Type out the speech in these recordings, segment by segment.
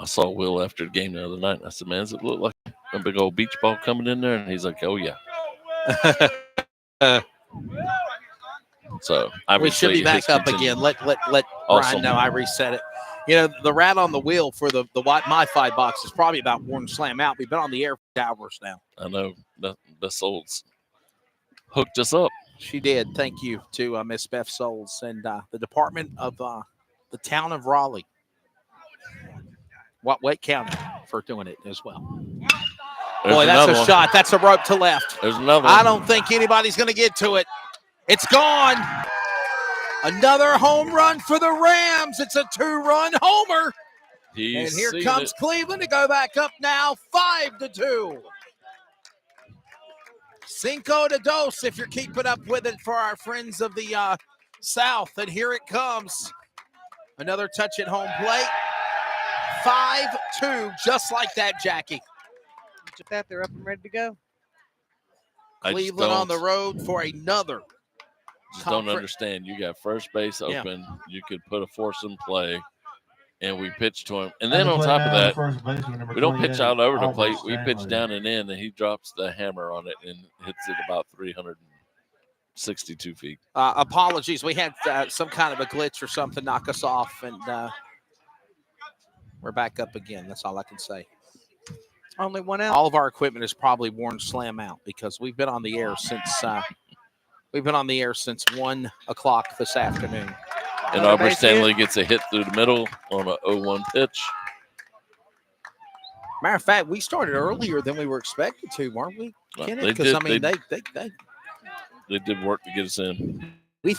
I saw Will after the game the other night. And I said, "Man, does it look like a big old beach ball coming in there?" And he's like, "Oh yeah." So we should obviously be back his up continued- again. Let Awesome. Brian know I reset it. You know, the rat on the wheel for the MiFi box is probably about worn slam out. We've been on the air for hours now. I know Beth Souls hooked us up. She did. Thank you to Miss Beth Souls and the Department of the town of Raleigh, Wake County, for doing it as well. There's Boy, that's a one. shot. That's a rope to left. There's another one. I don't think anybody's going to get to it. It's gone. Another home run for the Rams. It's a 2-run homer. And here comes Cleveland to go back up now, 5-2. Cinco de dos, if you're keeping up with it for our friends of the South. And here it comes. Another touch at home plate. 5-2, just like that, Jackie. Just that, they're up and ready to go. Cleveland on the road for another. Just don't understand. You got first base open. Yeah. You could put a foursome play, and we pitch to him. And then on top of that, we don't pitch out over the plate. We pitch down and in, and he drops the hammer on it and hits it about 362 feet. Apologies. We had some kind of a glitch or something knock us off, and we're back up again. That's all I can say. Only one out. All of our equipment is probably worn slam out because we've been on the air since 1 o'clock this afternoon. And Aubrey Stanley gets a hit through the middle on a 0-1 pitch. Matter of fact, we started earlier than we were expected to, weren't we? Because they did work to get us in. We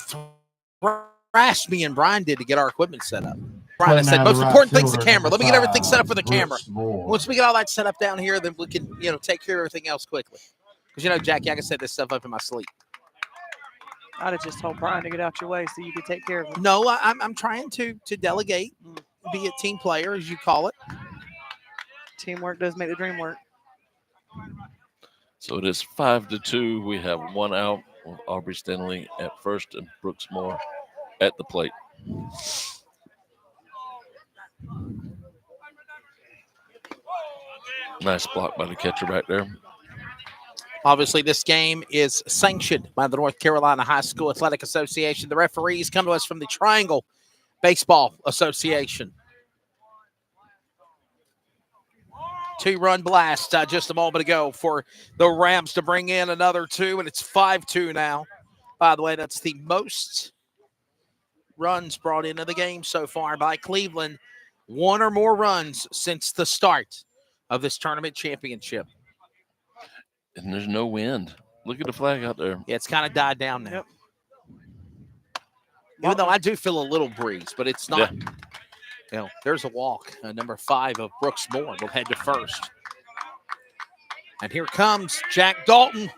thrashed me and Brian did to get our equipment set up. Brian, I said, most important thing's the camera. Let me get everything set up for the camera. Once we get all that set up down here, then we can, take care of everything else quickly. Because, Jackie, I can set this stuff up in my sleep. I'd have just told Brian to get out your way so you could take care of it. No, I'm trying to delegate, be a team player, as you call it. Teamwork does make the dream work. So it is 5-2. We have one out with Aubrey Stanley at first and Brooks Moore at the plate. Nice block by the catcher back there. Obviously, this game is sanctioned by the North Carolina High School Athletic Association. The referees come to us from the Triangle Baseball Association. 2-run blast just a moment ago for the Rams to bring in another 2, and it's 5-2 now. By the way, that's the most runs brought into the game so far by Cleveland. 1 or more runs since the start of this tournament championship. And there's no wind. Look at the flag out there. Yeah, it's kind of died down now. Yep. Even though I do feel a little breeze, but it's not. Yeah. There's a walk. Number 5 of Brooks Moore will head to first. And here comes Jack Dalton.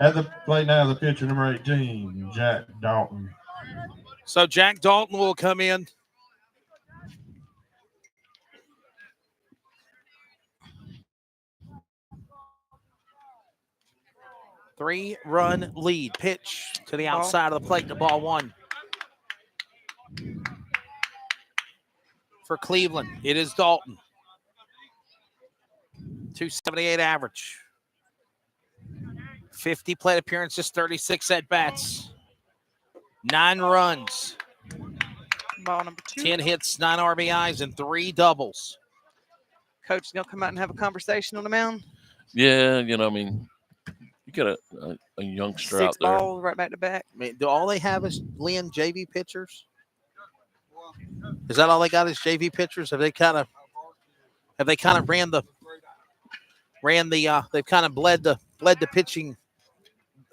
At the plate now, the pitcher, number 18, Jack Dalton. So Jack Dalton will come in. Three-run lead. Pitch to the outside of the plate to ball 1. For Cleveland, it is Dalton. 278 average. 50 plate appearances, 36 at-bats. 9 runs. Ball number 2. 10 hits, 9 RBIs, and 3 doubles. Coach is going to come out and have a conversation on the mound. Yeah, you got a youngster 6 out there. balls right back to back. I mean, do all they have is Lynn JV pitchers? Is that all they got is JV pitchers? Have they kind of they've kind of bled the pitching,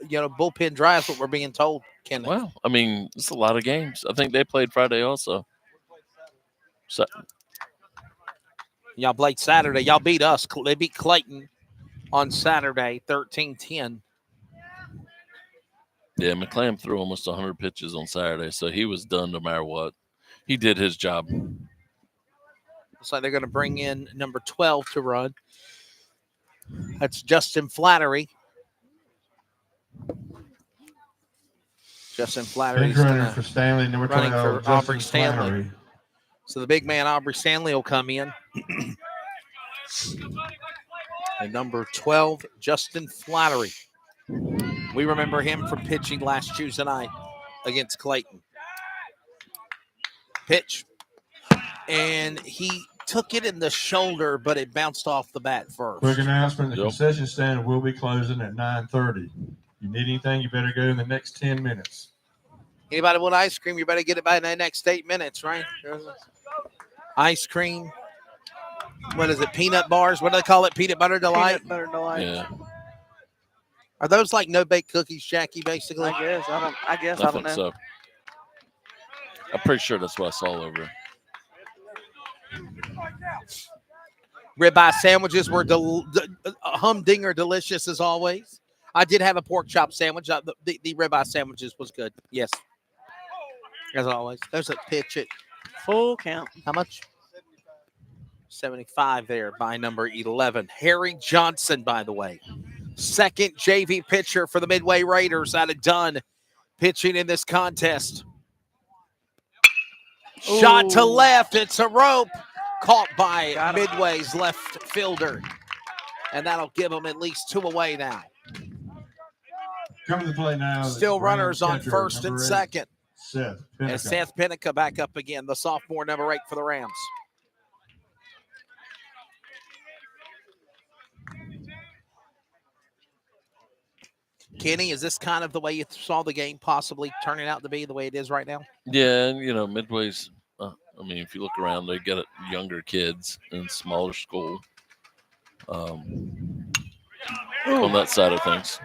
bullpen dry is what we're being told, Ken. Well, I mean, it's a lot of games. I think they played Friday also. So y'all played Saturday. Y'all beat us. They beat Clayton on Saturday, 13-10. Yeah, McClam threw almost 100 pitches on Saturday, so he was done no matter what. He did his job. Looks like they're going to bring in number 12 to run. That's Justin Flattery. Justin Flattery for Stanley, number 12, for Aubrey Stanley. So the big man, Aubrey Stanley, will come in. And number 12, Justin Flattery. We remember him from pitching last Tuesday night against Clayton. Pitch. And he took it in the shoulder, but it bounced off the bat first. Quick announcement, the concession stand will be closing at 9:30. You need anything, you better go in the next 10 minutes. Anybody want ice cream, you better get it by the next 8 minutes, right? Ice cream. What is it, peanut bars? What do they call it, peanut butter delight? Peanut butter delight. Yeah. Are those like no-bake cookies, Jackie, basically? I guess. I don't know. So. I'm pretty sure that's what I saw over. Ribeye sandwiches were humdinger delicious as always. I did have a pork chop sandwich. The ribeye sandwiches was good. Yes. As always. There's a pitch at full count. How much? 75 there by number 11. Harry Johnson, by the way. Second JV pitcher for the Midway Raiders out of Dunn, pitching in this contest. Ooh. Shot to left. It's a rope. Caught by Midway's left fielder. And that'll give them at least 2 away now. Coming to play now. Still runners on first and second. Seth And Seth Pinnica back up again, the sophomore number 8 for the Rams. Kenny, is this kind of the way you saw the game possibly turning out to be the way it is right now? Yeah, and, Midway's, if you look around, they get younger kids in smaller school on that side of things.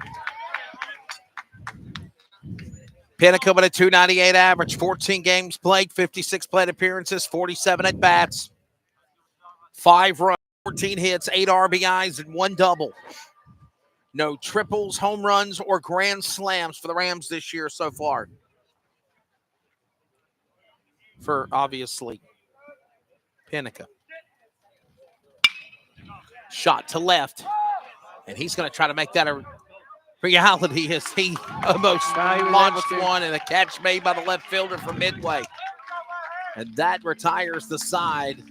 Pinnacle with a 298 average, 14 games played, 56 plate appearances, 47 at bats, 5 runs, 14 hits, 8 RBIs, and 1 double. No triples, home runs, or grand slams for the Rams this year so far. For obviously Pinnacle. Shot to left, and he's going to try to make that a reality as he almost launched one and a catch made by the left fielder from Midway. And that retires the side.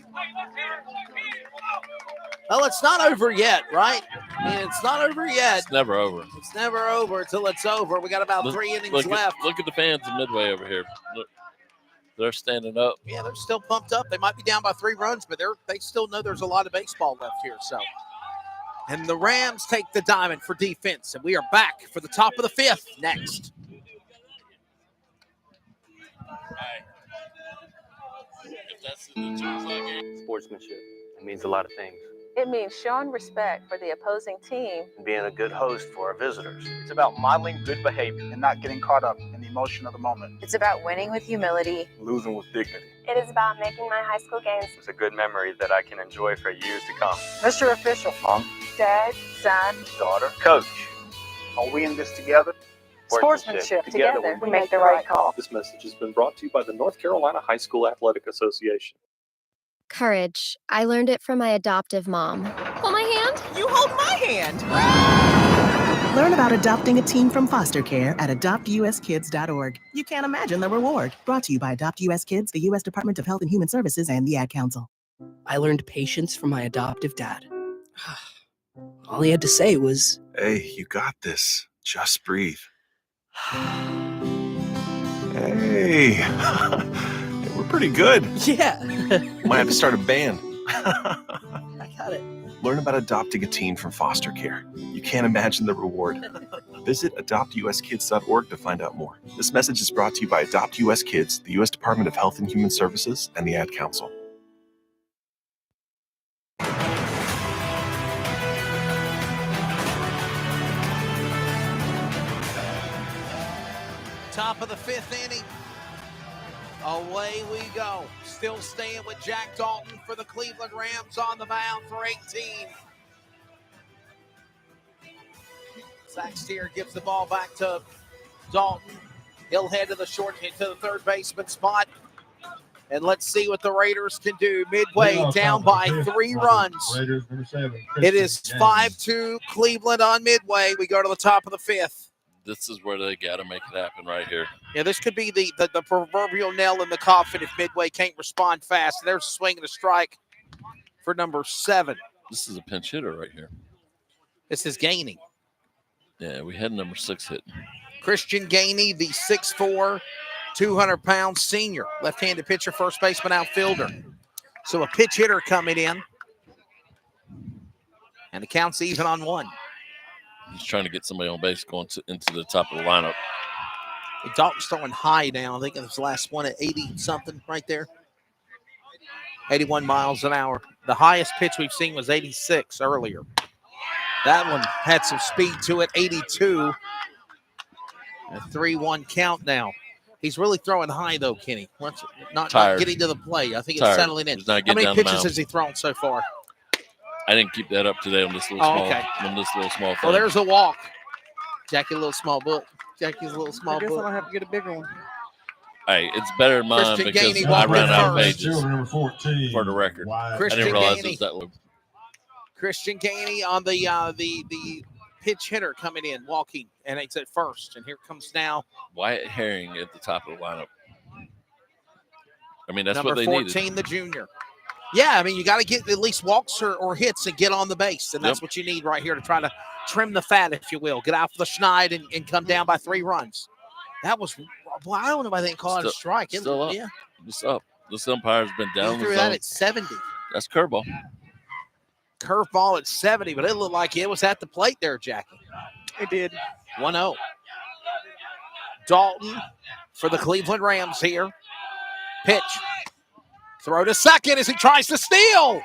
Well, it's not over yet, right? It's not over yet. It's never over. It's never over until it's over. We got about 3 innings left. Look at the fans in Midway over here. Look, they're standing up. Yeah, they're still pumped up. They might be down by 3 runs, but they still know there's a lot of baseball left here. So, and the Rams take the diamond for defense, and we are back for the top of the 5th next. Sportsmanship. It means a lot of things. It means showing respect for the opposing team And being a good host for our visitors. It's about modeling good behavior and not getting caught up in the emotion of the moment. It's about winning with humility. Losing with dignity. It is about making my high school games. It's a good memory that I can enjoy for years to come. Mr. Official. Mom. Dad, son, Daughter. Coach. Are we in this together? Sportsmanship. Together, we make the right call. This message has been brought to you by the North Carolina High School Athletic Association. Courage. I learned it from my adoptive mom. Hold my hand. You hold my hand. Learn about adopting a teen from foster care at adoptuskids.org. You can't imagine the reward. Brought to you by Adopt US Kids, the U.S. Department of Health and Human Services, and the Ad Council. I learned patience from my adoptive dad. All he had to say was, "Hey, you got this. Just breathe." Hey, we're pretty good. Yeah. Might have to start a band. I got it. Learn about adopting a teen from foster care. You can't imagine the reward. Visit adoptuskids.org to find out more. This message is brought to you by Adopt US Kids, the U.S. Department of Health and Human Services, and the Ad Council. Top of the 5th inning. Away we go. Still staying with Jack Dalton for the Cleveland Rams on the mound for 18. Zach Steer gives the ball back to Dalton. He'll head to the third baseman spot. And let's see what the Raiders can do. Midway down by 3 runs. Raiders, number 7. It is 5-2 Cleveland on Midway. We go to the top of the 5th. This is where they got to make it happen right here. Yeah, this could be the proverbial nail in the coffin if Midway can't respond fast. There's a swing and a strike for number 7. This is a pinch hitter right here. This is Gainey. Yeah, we had number 6 hitting. Christian Gainey, the 6'4", 200-pound senior, left-handed pitcher, first baseman, outfielder. So a pitch hitter coming in. And the count's even on 1. He's trying to get somebody on base going into the top of the lineup. Dalton's throwing high now. I think it was the last one at 80-something right there. 81 miles an hour. The highest pitch we've seen was 86 earlier. That one had some speed to it, 82. A 3-1 count now. He's really throwing high, though, Kenny. Not getting to the play. I think it's settling in. How many pitches has he thrown so far? I didn't keep that up today on this little small thing. Well, there's a walk. Jackie, a little small book. Jackie's a little small book. I guess I'm going to have to get a bigger one. Hey, it's better than mine Christian because Gainey I ran out of first. pages Number 14. for the record. Christian I didn't realize Gainey. it was that low. Christian Gainey on the pitch hitter coming in, walking, and it's at first. And here comes now Wyatt Herring at the top of the lineup. I mean, that's number what they 14, needed. the junior. Yeah, I mean, you got to get at least walks or hits and get on the base, and that's what you need right here to try to trim the fat, if you will. Get out for the schneid and come down by 3 runs. That was, well, I don't know if I think call it a strike. Still up. Yeah. It's up. This umpire's been down He the threw zone. that at 70. That's curveball. Curveball at 70, but it looked like it was at the plate there, Jackie. It did. 1-0. Dalton for the Cleveland Rams here. Pitch. Throw to second as he tries to steal.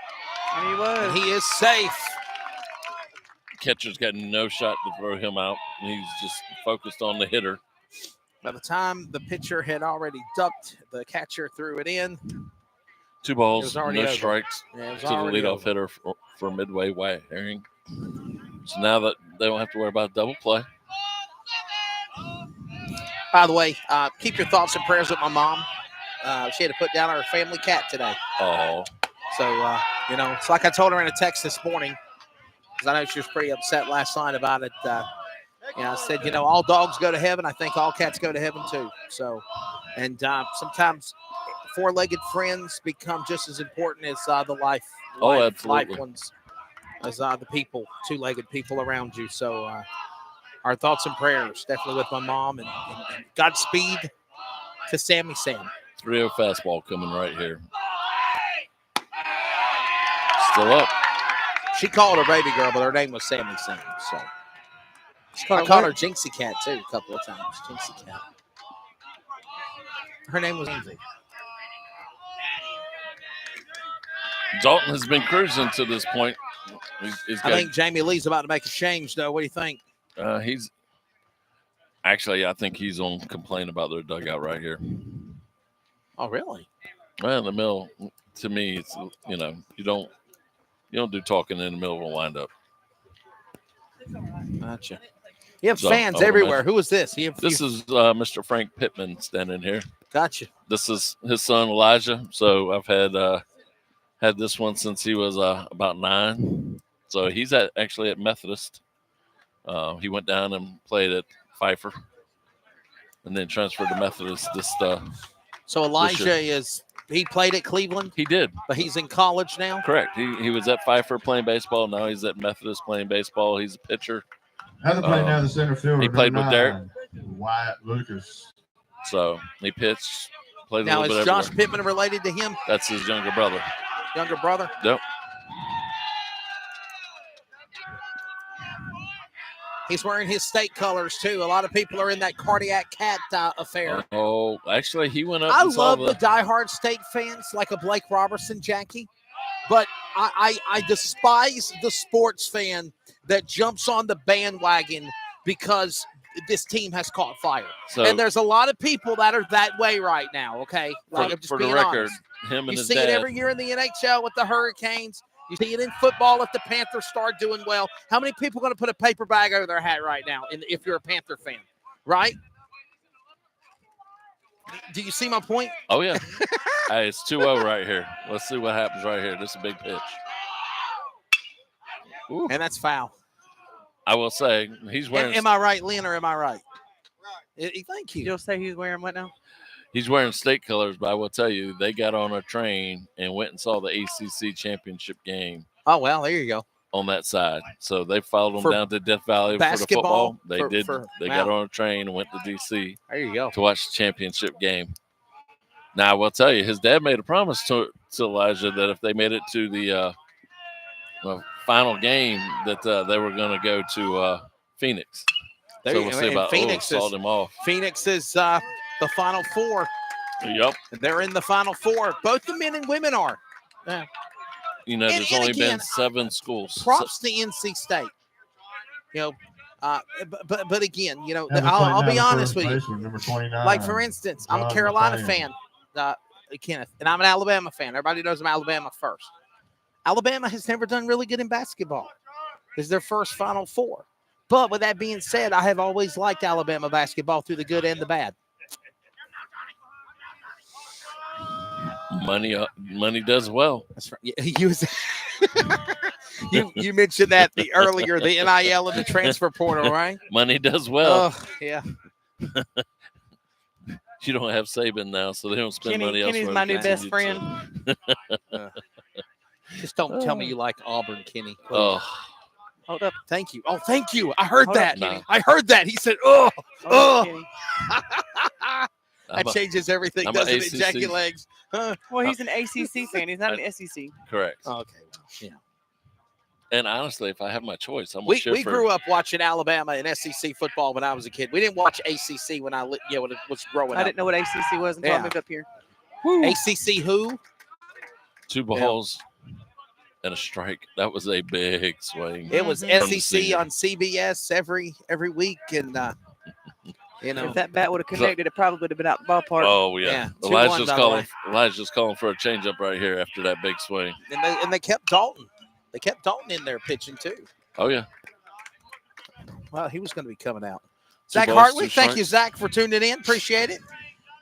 And he was. And he is safe. Catcher's got no shot to throw him out. He's just focused on the hitter. By the time the pitcher had already ducked, the catcher threw it in. 2 balls, no over. strikes Yeah, it was to the already leadoff over. hitter for Midway, Wyatt Herring. So now that they don't have to worry about double play. By the way, keep your thoughts and prayers with my mom. She had to put down her family cat today. Oh. So, it's like I told her in a text this morning, because I know she was pretty upset last night about it. I said, all dogs go to heaven. I think all cats go to heaven too. So, and sometimes 4-legged friends become just as important as the life ones, as the people, 2-legged people around you. So, our thoughts and prayers definitely with my mom, and Godspeed to Sammy Sam. 3-0 fastball coming right here. Still up. She called her baby girl, but her name was Sammy Sam. So I called her Jinxie Cat too a couple of times. Jinxie Cat. Her name was Jinxie. Dalton has been cruising to this point. I think Jamie Lee's about to make a change, though. What do you think? I think he's on complain about their dugout right here. Oh, really? Well, in the middle, to me, it's you don't do talking in the middle of a windup. Gotcha. You have fans everywhere. Who is this? This is Mr. Frank Pittman standing here. Gotcha. This is his son Elijah. So I've had this one since he was about 9. So he's actually at Methodist. He went down and played at Pfeiffer, and then transferred to Methodist So Elijah he played at Cleveland? He did. But he's in college now? Correct. He was at Pfeiffer playing baseball. Now he's at Methodist playing baseball. He's a pitcher. How's he playing now the center fielder? He played with Derek. Wyatt Lucas. So he pitched, played now, a little bit is Josh everywhere. Pittman related to him? That's his younger brother. Younger brother? Yep. He's wearing his state colors, too. A lot of people are in that cardiac cat affair. Oh, actually, he went up. I and saw love the diehard state fans like a Blake Robertson, Jackie. But I despise the sports fan that jumps on the bandwagon because this team has caught fire. And there's a lot of people that are that way right now, okay? Like, I'm just for the being record, honest. him and You his see dad. it every year in the NHL with the Hurricanes. You see it in football if the Panthers start doing well. How many people are going to put a paper bag over their hat right now if you're a Panther fan, right? Do you see my point? Oh, yeah. Hey, it's 2-0 right here. Let's see what happens right here. This is a big pitch. Ooh. And that's foul. I will say, he's wearing. Am I right, Lynn, or am I right? Thank you. You'll say he's wearing what now? He's wearing state colors, but I will tell you, they got on a train and went and saw the ACC championship game. Oh, well, there you go. On that side. So they followed them down to Death Valley basketball, for the football. They got on a train and went to D.C. There you go. To watch the championship game. Now, I will tell you, his dad made a promise to Elijah that if they made it to the final game that they were going to go to Phoenix. So we'll see about Phoenix sawed him off. Phoenix is the Final Four. Yep. They're in the Final Four. Both the men and women are. You know, there's only been 7 schools. Props to NC State. You know, but again, you know, I'll be honest with you. Number 29, like, for instance, I'm a Carolina fan, Kenneth, and I'm an Alabama fan. Everybody knows I'm Alabama first. Alabama has never done really good in basketball. This is their first Final Four. But with that being said, I have always liked Alabama basketball through the good and the bad. Money does well. That's right. You mentioned that earlier, the NIL and the transfer portal, right? Money does well. Oh, yeah. You don't have Saban now, so they don't spend money elsewhere. Kenny's my new best friend. Just don't tell me you like Auburn, Kenny. Oh. Hold up. Thank you. Oh, thank you. I heard Hold that. up, I heard that. He said, oh. That changes everything, doesn't it? Jack your legs. Well, he's an ACC fan. He's not an SEC. Correct. Okay. Well, yeah. And honestly, if I have my choice, I'm we grew up watching Alabama and SEC football when I was a kid. We didn't watch ACC when when it was growing up. I didn't know what ACC was until I moved up here. ACC who? 2 balls and a strike. That was a big swing. It was SEC on CBS every week, and you know, if that bat would have connected, it probably would have been out the ballpark. Oh yeah. Elijah's calling for a changeup right here after that big swing. And they kept Dalton. They kept Dalton in there pitching too. Oh yeah. Well, he was going to be coming out. Zach Hartley, thank you, Zach, for tuning in. Appreciate it.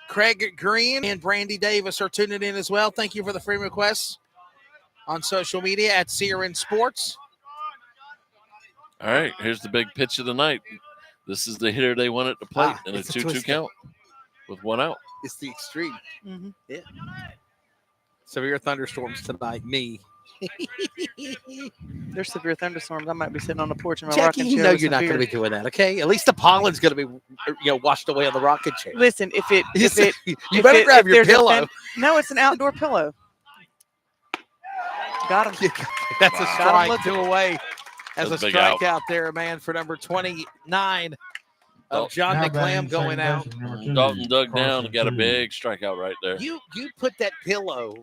Craig Green and Brandy Davis are tuning in as well. Thank you for the free requests on social media at CRN Sports. All right, here's the big pitch of the night. This is the hitter they want at the plate in a 2-2 count with 1 out. It's the extreme. Mm-hmm. Yeah. Severe thunderstorms tonight. Me. There's severe thunderstorms. I might be sitting on the porch in my Jackie, rocking chair. you know you're not going to be doing that, okay? At least the pollen's going to be, washed away on the rocking chair. Listen, you better grab your pillow. No, it's an outdoor pillow. Got him. That's a strike. 2 away. As a strikeout out there, man, for number 29 of John McClam going out. Dalton dug down and got a big strikeout right there. You put that pillow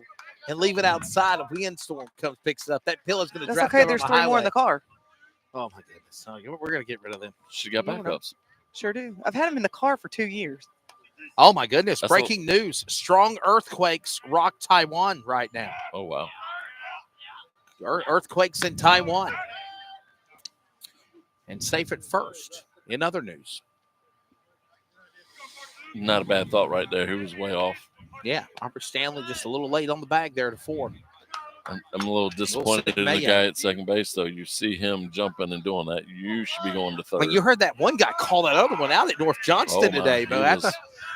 and leave it outside. A windstorm comes, picks it up. That pillow's going to drop. That's okay. There's 3 more in the car. Oh my goodness! We're going to get rid of them. She got backups. Sure do. I've had them in the car for 2 years. Oh my goodness! Breaking news: strong earthquakes rock Taiwan right now. Oh wow! Earthquakes in Taiwan. And safe at first. In other news, not a bad thought right there. He was way off. Yeah, Robert Stanley just a little late on the bag there to 4. I'm a little disappointed in the guy at second base, though. You see him jumping and doing that. You should be going to third. But you heard that one guy call that other one out at North Johnston today, bro.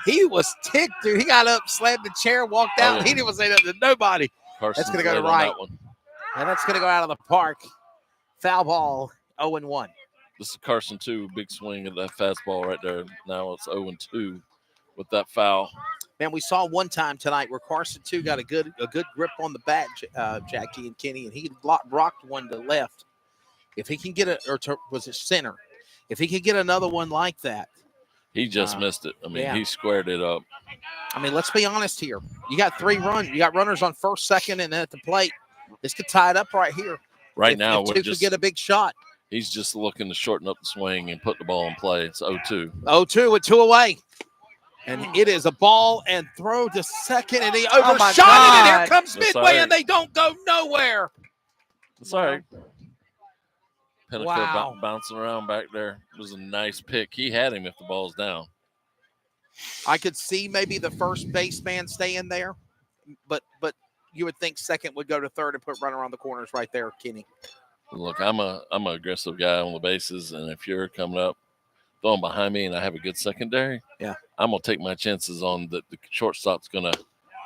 He was ticked, dude. He got up, slammed the chair, walked out. He didn't say nothing to nobody. Carson's that's going to go to right. And that's going to go out of the park. Foul ball, 0-1. This is Carson, too. Big swing at that fastball right there. Now it's 0-2 with that foul. Man, we saw one time tonight where Carson, too, got a good grip on the bat, Jackie and Kenny, and he rocked one to left. If he can get was it center? If he could get another one like that. He just missed it. I mean, he squared it up. I mean, let's be honest here. You got 3 runs. You got runners on first, second, and then at the plate. This could tie it up right here. Right now, we're just get a big shot. He's just looking to shorten up the swing and put the ball in play. It's 0-2. 0-2 with 2 away. And it is a ball and throw to second, and he overshot it, and here comes Midway, and they don't go nowhere. That's all right. Pinnacle bouncing around back there. It was a nice pick. He had him if the ball's down. I could see maybe the first baseman staying there, but you would think second would go to third and put runner on the corners right there, Kenny. Look, I'm an aggressive guy on the bases, and if you're coming up going behind me and I have a good secondary, I'm going to take my chances on that the shortstop's going to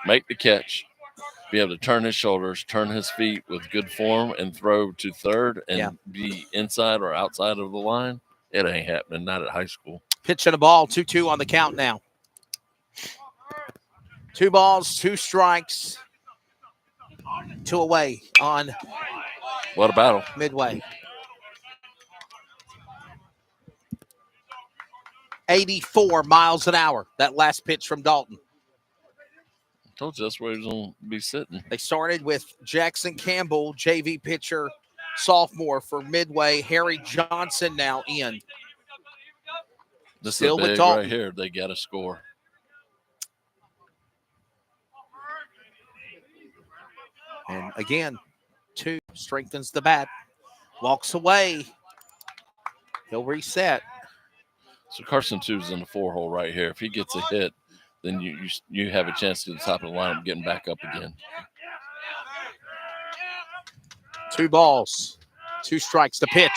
make the catch, be able to turn his shoulders, turn his feet with good form, and throw to third and be inside or outside of the line. It ain't happening, not at high school. Pitch and a ball, 2-2 on the count now. 2 balls, 2 strikes, 2 away on what a battle. Midway. 84 miles an hour, that last pitch from Dalton. I told you that's where he was going to be sitting. They started with Jackson Campbell, JV pitcher, sophomore for Midway. Harry Johnson now in. This Still is with big Dalton. right here. They got to score. And again, 2 strengthens the bat. Walks away. He'll reset. So Carson 2's in the 4-hole right here. If he gets a hit, then you have a chance to the top of the lineup getting back up again. 2 balls, 2 strikes. The pitch.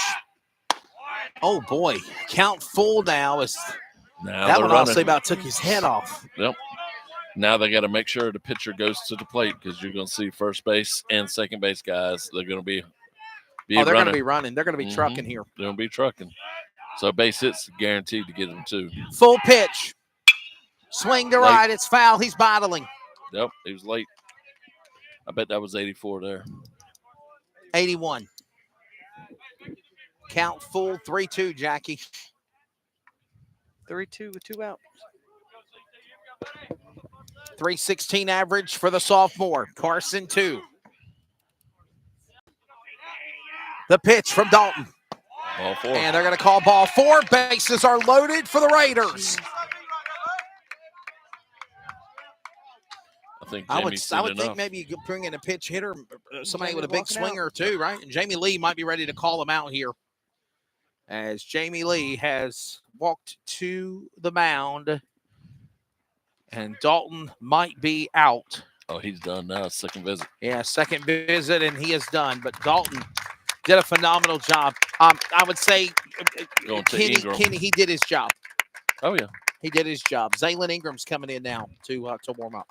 Oh boy, count full now. That one honestly about took his head off. Yep. Now they got to make sure the pitcher goes to the plate because you're going to see first base and second base guys. They're going to be they're going to be running. They're going to be trucking here. They're going to be trucking. So base hits guaranteed to get them 2. Full pitch. Swing to right. It's foul. He's battling. Yep, he was late. I bet that was 84 there. 81. Count full 3-2, Jackie. 3-2 with 2 outs. 316 average for the sophomore. Carson 2. The pitch from Dalton. Ball 4. And they're going to call ball 4. Bases are loaded for the Raiders. I would think maybe you could bring in a pitch hitter, somebody with a big swinger too, right? And Jamie Lee might be ready to call him out here, as Jamie Lee has walked to the mound, and Dalton might be out. Oh, he's done now. Second visit. Yeah, second visit, and he is done. But Dalton did a phenomenal job. I would say Kenny, he did his job. Oh, yeah. He did his job. Zaylin Ingram's coming in now to warm up.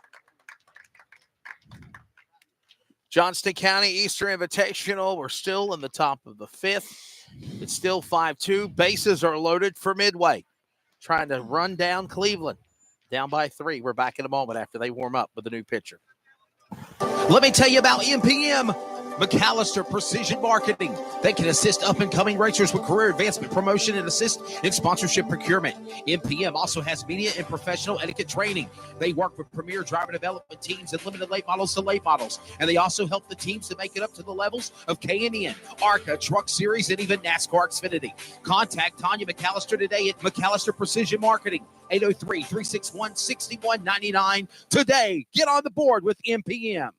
Johnston County Eastern Invitational. We're still in the top of the 5th. It's still 5-2. Bases are loaded for Midway. Trying to run down Cleveland. Down by 3. We're back in a moment after they warm up with the new pitcher. Let me tell you about MPM. McAllister Precision Marketing. They can assist up-and-coming racers with career advancement, promotion, and assist in sponsorship procurement. MPM also has media and professional etiquette training. They work with premier driver development teams and limited late models to late models. And they also help the teams to make it up to the levels of K&N, ARCA, Truck Series, and even NASCAR Xfinity. Contact Tanya McAllister today at McAllister Precision Marketing, 803-361-6199. Today, get on the board with MPM.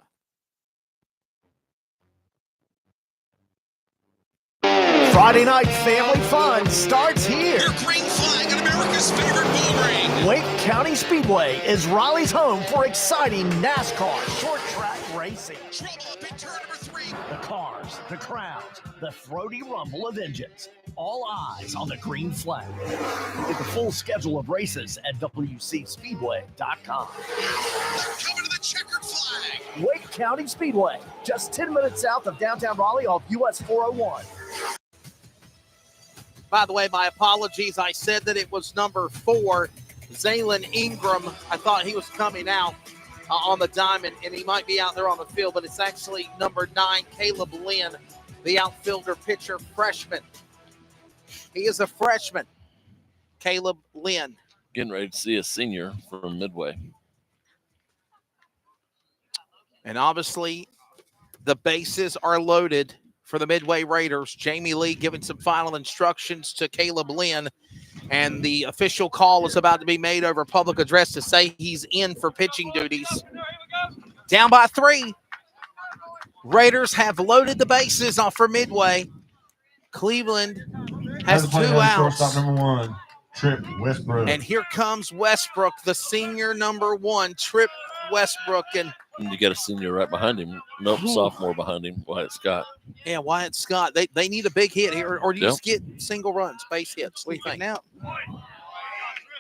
Friday night family fun starts here. Your green flag on America's favorite bull ring. Wake County Speedway is Raleigh's home for exciting NASCAR short track racing. Trouble up in turn number 3. The cars, the crowds, the throaty rumble of engines. All eyes on the green flag. Get the full schedule of races at WCSpeedway.com. We're coming to the checkered flag. Wake County Speedway, just 10 minutes south of downtown Raleigh off US 401. By the way, my apologies. I said that it was number 4, Zaylin Ingram. I thought he was coming out on the diamond, and he might be out there on the field, but it's actually number 9, Caleb Lynn, the outfielder, pitcher, freshman. He is a freshman, Caleb Lynn. Getting ready to see a senior from Midway. And obviously, the bases are loaded for the Midway Raiders. Jamie Lee giving some final instructions to Caleb Lynn, and the official call is about to be made over public address to say he's in for pitching duties. Down by 3. Raiders have loaded the bases off for Midway. Cleveland has 2 outs. Shortstop number 1, Trip Westbrook. And here comes Westbrook, the senior number 1, Trip Westbrook. And And you got a senior right behind him. Nope, sophomore behind him, Wyatt Scott. Yeah, Wyatt Scott. They need a big hit here, or do you Yep. just get single runs, base hits? What do you think? Now,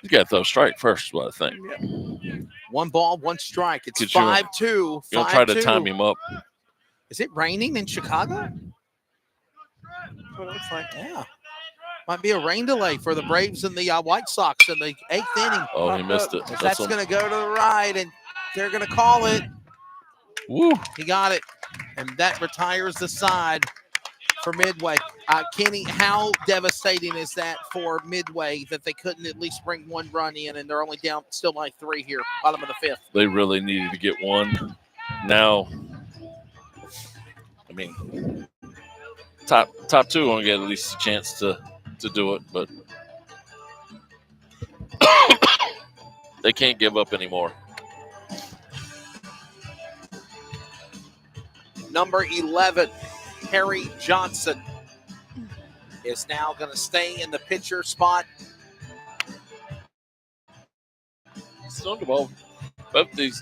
You got to throw a strike first, is what I think. 1 ball, 1 strike. It's 5-2. You're going to try to time him up. Is it raining in Chicago? that's what it looks like. Yeah. Might be a rain delay for the Braves and the White Sox in the 8th inning. Oh, he missed it. That's going to go to the right, and they're going to call it. Woo. He got it, and that retires the side for Midway. Kenny, how devastating is that for Midway that they couldn't at least bring 1 run in, and they're only down still by 3 here, bottom of the 5th? They really needed to get 1. Now, I mean, top 2 want to get at least a chance to do it, but they can't give up anymore. Number 11, Harry Johnson, is now going to stay in the pitcher spot. He's thrown the ball. Both these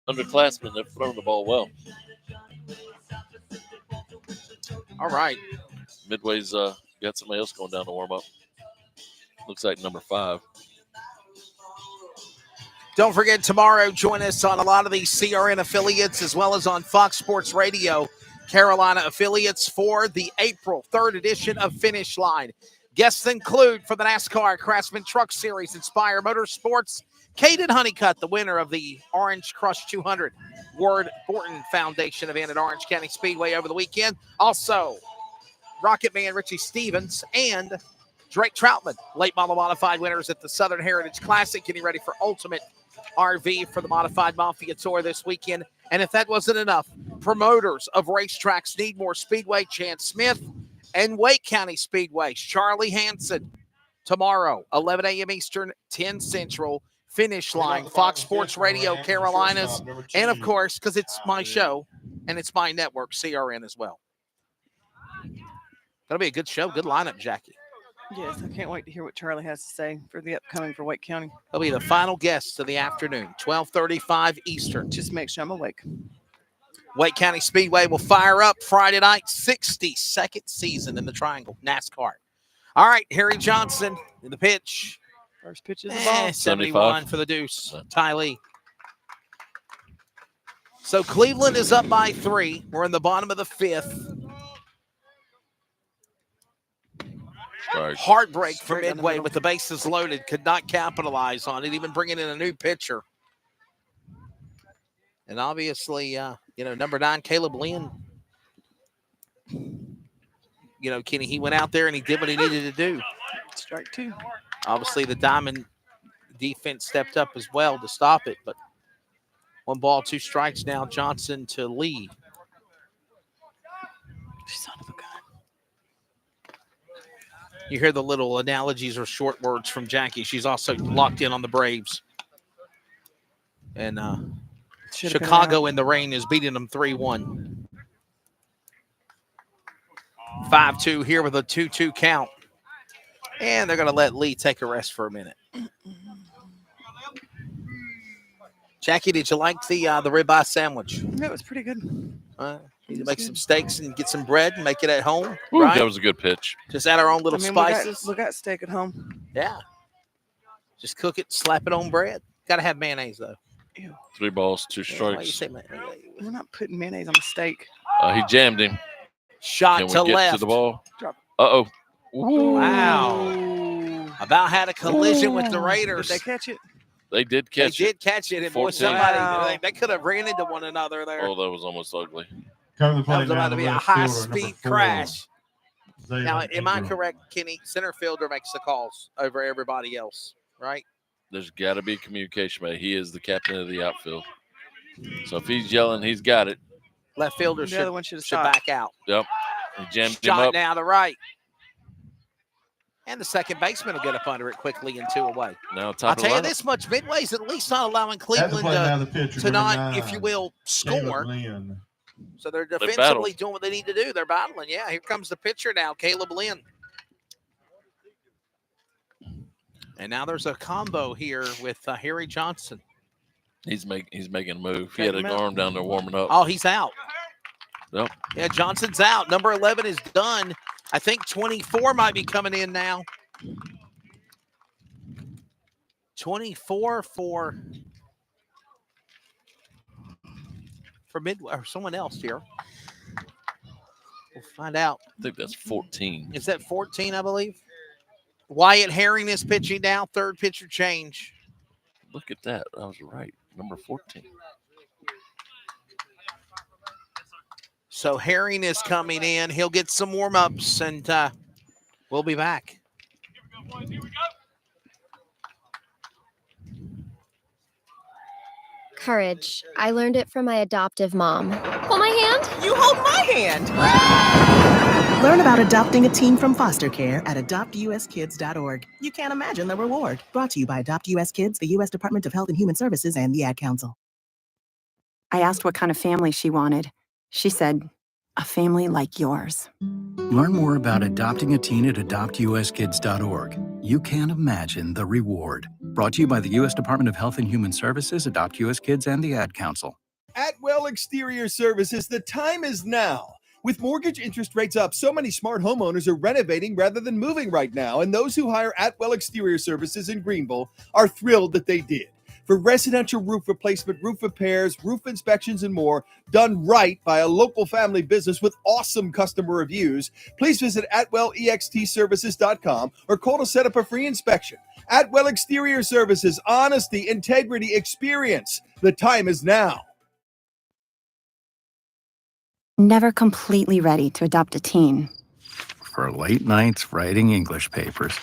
underclassmen have thrown the ball well. All right. Midway's got somebody else going down to warm up. Looks like number 5. Don't forget, tomorrow, join us on a lot of these CRN affiliates as well as on Fox Sports Radio, Carolina affiliates for the April 3rd edition of Finish Line. Guests include for the NASCAR Craftsman Truck Series, Inspire Motorsports, Caden Honeycutt, the winner of the Orange Crush 200 Ward Borton Foundation event at Orange County Speedway over the weekend. Also, Rocket Man Richie Stevens and Drake Troutman, late model modified winners at the Southern Heritage Classic, getting ready for Ultimate RV for the Modified Mafia Tour this weekend. And if that wasn't enough, promoters of racetracks need more Speedway, Chance Smith, and Wake County Speedway, Charlie Hansen. Tomorrow, 11 a.m. Eastern, 10 Central, Finish Line, Fox Sports Radio, Carolinas, and of course, because it's my show and it's my network, CRN as well. That'll be a good show. Good lineup, Jackie. Yes, I can't wait to hear what Charlie has to say for the upcoming for Wake County. He'll be the final guest of the afternoon, 12:35 Eastern. Just make sure I'm awake. Wake County Speedway will fire up Friday night, 62nd season in the Triangle, NASCAR. All right, Harry Johnson in the pitch. First pitch is the ball. 71 for the deuce. Ty Lee. So Cleveland is up by 3. We're in the bottom of the 5th. Heartbreak for Midway with the bases loaded. Could not capitalize on it, even bringing in a new pitcher. And obviously, number 9, Caleb Lynn. Kenny, he went out there and he did what he needed to do. Strike 2. Obviously, the Diamond defense stepped up as well to stop it, but 1 ball, 2 strikes now. Johnson to lead. Son of a gun. You hear the little analogies or short words from Jackie. She's also locked in on the Braves. And Chicago in the rain is beating them 3-1. 5-2 here with a 2-2 count. And they're going to let Lee take a rest for a minute. Jackie, did you like the ribeye sandwich? That was pretty good. Need to make some steaks and get some bread and make it at home. Ooh, right? That was a good pitch. Just add our own little spices. We got steak at home. Yeah. Just cook it, slap it on bread. Got to have mayonnaise, though. Ew. 3 balls, 2 strikes. Why you say mayonnaise? We're not putting mayonnaise on a steak. He jammed him. Shot Can to we get left. to the ball? Drop. Uh-oh. Wow. About had a collision with the Raiders. Did they catch it? They did catch it. They did catch it. And boy, 14. somebody, they could have ran into one another there. Oh, that was almost ugly. Come to That play was now, about to the be a left fielder, high-speed number 4, crash. Zayden Now, am I Ingram. correct, Kenny? Center fielder makes the calls over everybody else, right? There's got to be communication, man. He is the captain of the outfield. So if he's yelling, he's got it. Left fielder The other one should should have back out. Yep. He jammed him Shot up. now to right. And the second baseman will get up under it quickly and 2 away. Now I'll top of tell the you lineup. this much, Midway's at least not allowing At the Cleveland plate now, the pitcher, to number not, if 9, you will, Caleb score. Lynn. So they're battled. defensively doing what they need to do. They're battling. Yeah, here comes the pitcher now, Caleb Lynn. And now there's a combo here with Harry Johnson. He's making a move. He had an arm down there warming up. Oh, he's out. Yep. Yeah, Johnson's out. Number 11 is done. I think 24 might be coming in now. 24 for Midway or someone else here. We'll find out. I think that's 14. Is that 14, I believe? Wyatt Herring is pitching now. Third pitcher change. Look at that. I was right. Number 14. So Herring is coming in. He'll get some warm-ups, and we'll be back. Courage. I learned it from my adoptive mom. Hold my hand? You hold my hand. Learn about adopting a teen from foster care at adoptuskids.org. You can't imagine the reward. Brought to you by Adopt US Kids, the U.S. Department of Health and Human Services, and the Ad Council. I asked what kind of family she wanted. She said, a family like yours. Learn more about adopting a teen at adoptuskids.org. You can't imagine the reward. Brought to you by the U.S. Department of Health and Human Services, Adopt US Kids, and the Ad Council. Atwell Exterior Services, the time is now. With mortgage interest rates up, so many smart homeowners are renovating rather than moving right now, and those who hire Atwell Exterior Services in Greenville are thrilled that they did. For residential roof replacement, roof repairs, roof inspections, and more, done right by a local family business with awesome customer reviews, please visit AtwellEXTServices.com or call to set up a free inspection. Atwell Exterior Services, honesty, integrity, experience. The time is now. Never completely ready to adopt a teen. For late nights writing English papers.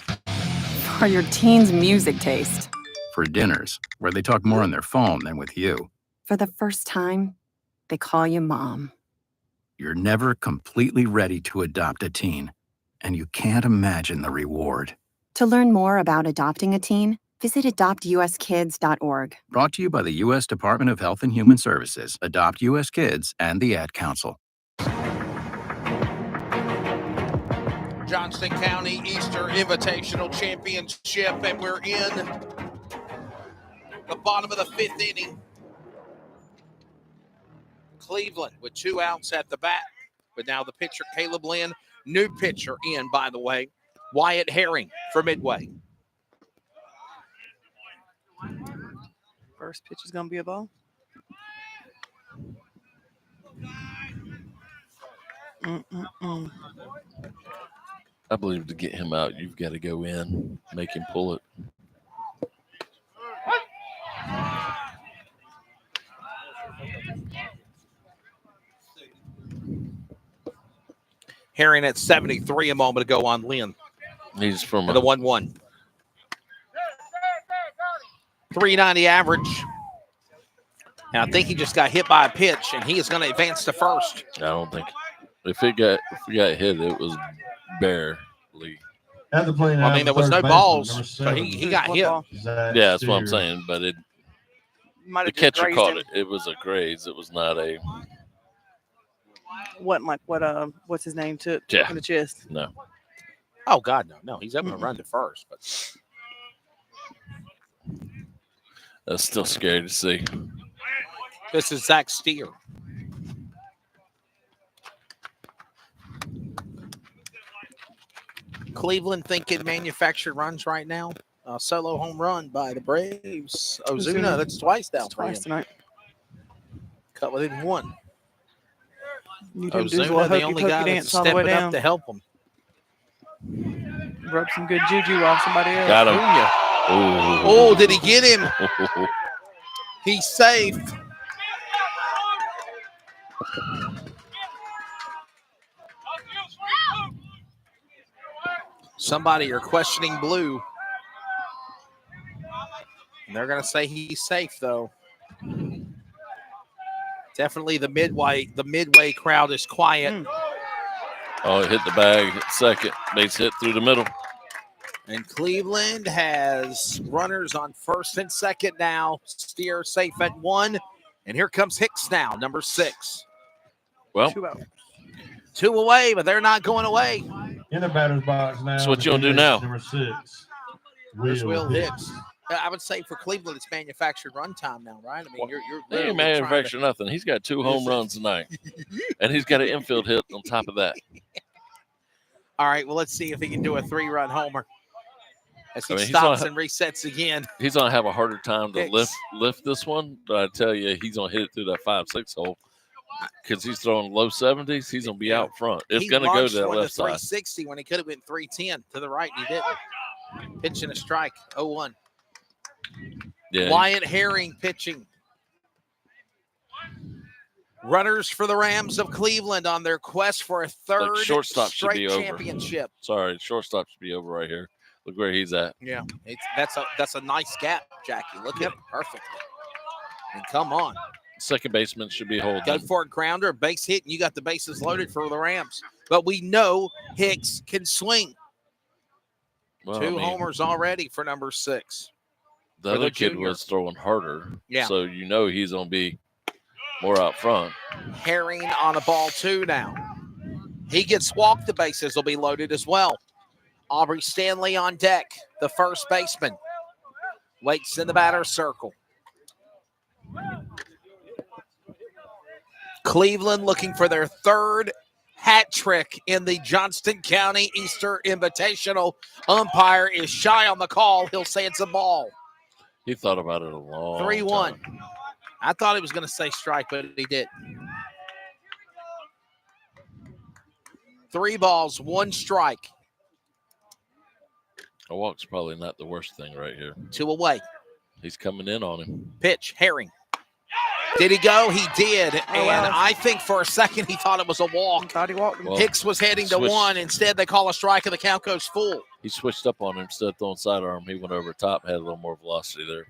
For your teen's music taste. For dinners, where they talk more on their phone than with you. For the first time, they call you mom. You're never completely ready to adopt a teen, and you can't imagine the reward. To learn more about adopting a teen, visit adoptuskids.org. Brought to you by the U.S. Department of Health and Human Services, Adopt US Kids, and the Ad Council. Johnston County Easter Invitational Championship, and we're in the bottom of the fifth inning. Cleveland with 2 outs at the bat, but now the pitcher, Caleb Lynn, new pitcher in, by the way, Wyatt Herring for Midway. First pitch is going to be a ball. I believe to get him out, you've got to go in, make him pull it. Herring at 73 a moment ago on Lynn. He's from the 1-1. 390 average. And I think he just got hit by a pitch, and he is going to advance to first. I don't think if he got hit, it was barely. At the plane, I mean, there was no balls, so he got hit. Yeah, that's what I'm saying. But the catcher caught it. It was a graze. It was not a. Wasn't like what's his name took in the chest. No. Oh God, no. He's up and run to first, but that's still scary to see. This is Zach Steer. Cleveland thinking manufactured runs right now. Solo home run by the Braves. Ozuna, that's twice now. Twice tonight. Cut within one. Ozuna, the only guy that's stepping up to help him. Rub some good juju off somebody else. Got him. Oh, did he get him? He's safe. Somebody are questioning Blue. And they're going to say he's safe, though. Definitely the Midway crowd is quiet. Oh, it hit the bag at second. Base hit through the middle. And Cleveland has runners on first and second now. Steer safe at 1. And here comes Hicks now, number 6. Well, 2 out. 2 away, but they're not going away. In the batter's box now. So what you gonna do now? Number 6. There's Will Hicks. I would say for Cleveland, it's manufactured run time now, right? I mean, you're They ain't literally trying manufacturing nothing. He's got 2 home runs tonight, and he's got an infield hit on top of that. All right, well, let's see if he can do a 3-run homer as he I mean, stops and resets again. He's going to have a harder time to lift this one, but I tell you, he's going to hit it through that 5-6 hole because he's throwing low 70s. He's going to be out front. It's going to go to that left side. 360 when he could have been 310 to the right, and he didn't. Pitching a strike, 0-1. Yeah. Wyatt Herring pitching. Runners for the Rams of Cleveland on their quest for a third shortstop should straight be over. championship. Sorry, shortstop should be over right here. Look where he's at. Yeah, that's a nice gap, Jackie. Look at it perfectly. And come on. Second baseman should be holding. Go for a grounder, base hit, and you got the bases loaded for the Rams. But we know Hicks can swing. Well, 2 homers already for number 6. The other kid was throwing harder. Yeah. So you know he's going to be more out front. Herring on a ball 2 now. He gets walked. The bases will be loaded as well. Aubrey Stanley on deck, the first baseman. Waits in the batter's circle. Cleveland looking for their 3rd hat trick in the Johnston County Easter Invitational. Umpire is shy on the call. He'll say it's a ball. He thought about it a long 3-1. time. I thought he was going to say strike, but he didn't. 3 balls, 1 strike. A walk's probably not the worst thing right here. 2 away. He's coming in on him. Pitch, Herring. Did he go? He did. And I think for a second he thought it was a walk. Thought he walked him. Well, Hicks was heading to 1. Instead, they call a strike and the count goes full. He switched up on him. Instead of throwing sidearm, he went over top, had a little more velocity there.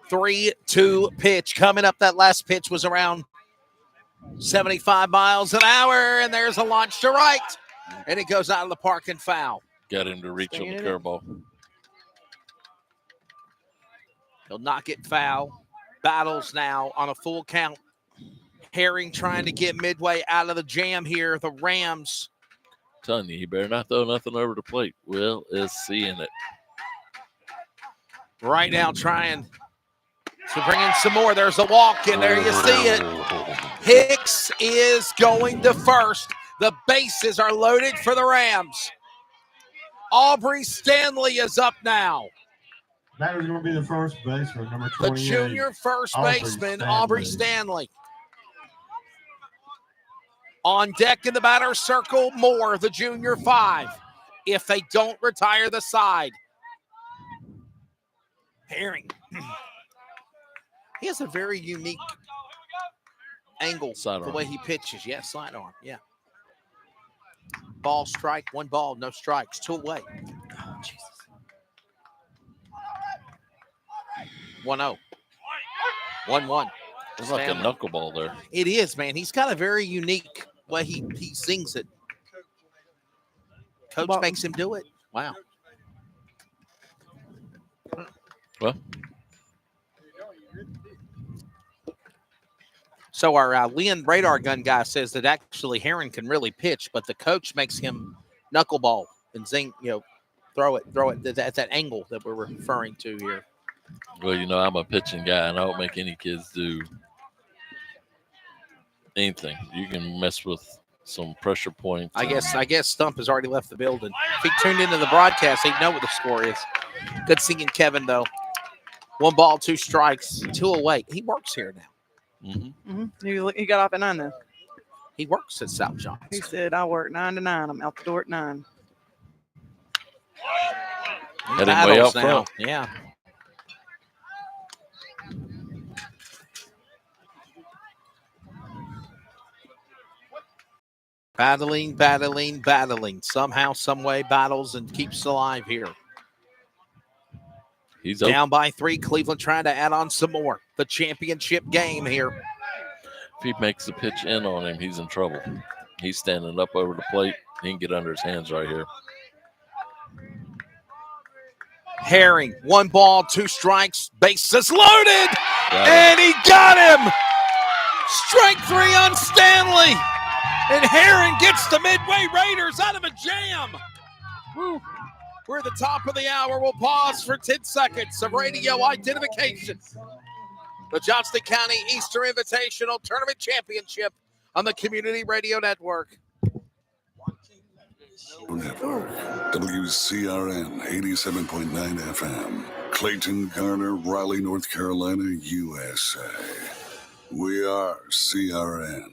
3-2 pitch. Coming up, that last pitch was around 75 miles an hour, and there's a launch to right. And it goes out of the park and foul. Got him to reach on the curveball. He'll knock it foul. Battles now on a full count. Herring trying to get Midway out of the jam here. The Rams. I'm telling you, he better not throw nothing over the plate. Will is seeing it. Right now trying to bring in some more. There's a walk, and there you see it. Hicks is going to first. The bases are loaded for the Rams. Aubrey Stanley is up now. That was going to be the first baseman, number 28. The junior first baseman, Aubrey Stanley. On deck in the batter's circle, Moore, the junior 5. If they don't retire the side. Herring. He has a very unique angle, the way he pitches. Yeah, sidearm, yeah. Ball, strike, 1 ball, no strikes, 2 away. Oh, Jesus. 1-0. 1-1. It's like a knuckleball there. It is, man. He's got a very unique way he sings it. Coach makes him do it. Wow. Well. So our Lynn radar gun guy says that actually Herring can really pitch, but the coach makes him knuckleball and zing, throw it at that angle that we're referring to here. Well, I'm a pitching guy, and I don't make any kids do anything. You can mess with some pressure points. I guess Stump has already left the building. If he tuned into the broadcast, he'd know what the score is. Good singing, Kevin, though. 1 ball, 2 strikes, 2 away. He works here now. Mm-hmm. He got off at 9 then. He works at South Johnson. He said, I work 9 to 9. I'm out the door at 9. Heading way out front. Yeah. Battling. Somehow, some way, battles and keeps alive here. He's down by 3. Cleveland trying to add on some more. The championship game here. If he makes the pitch in on him, he's in trouble. He's standing up over the plate. He can get under his hands right here. Herring, 1 ball, 2 strikes, bases loaded, and he got him. Strike 3 on Stanley, and Herring gets the Midway Raiders out of a jam. Woo. We're at the top of the hour. We'll pause for 10 seconds of radio identification. The Johnston County Easter Invitational Tournament Championship on the Community Radio Network. Network, WCRN 87.9 FM, Clayton, Garner, Raleigh, North Carolina, USA. We are CRN.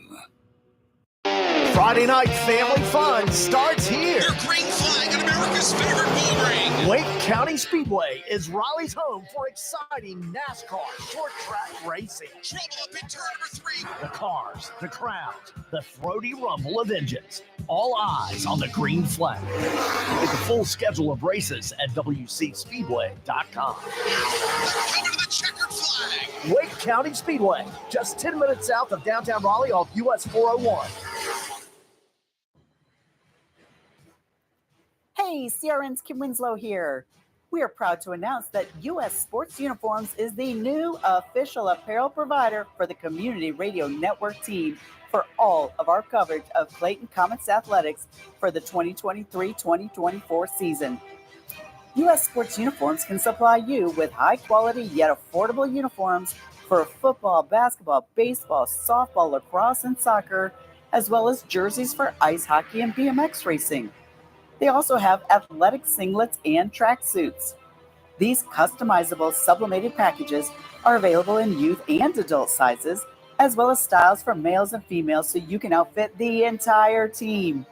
Friday night family fun starts here. Your green flag on America's favorite bull ring. Wake County Speedway is Raleigh's home for exciting NASCAR short track racing. Trouble up in turn number 3. The cars, the crowds, the throaty rumble of engines. All eyes on the green flag. Get the full schedule of races at WCSpeedway.com. Coming to the checkered flag. Wake County Speedway, just 10 minutes south of downtown Raleigh off US 401. Hey, CRN's Kim Winslow here. We are proud to announce that U.S. Sports Uniforms is the new official apparel provider for the Community Radio Network team for all of our coverage of Clayton Comets athletics for the 2023-2024 season. U.S. Sports Uniforms can supply you with high-quality yet affordable uniforms for football, basketball, baseball, softball, lacrosse, and soccer, as well as jerseys for ice hockey and BMX racing. They also have athletic singlets and track suits. These customizable sublimated packages are available in youth and adult sizes, as well as styles for males and females, so you can outfit the entire team.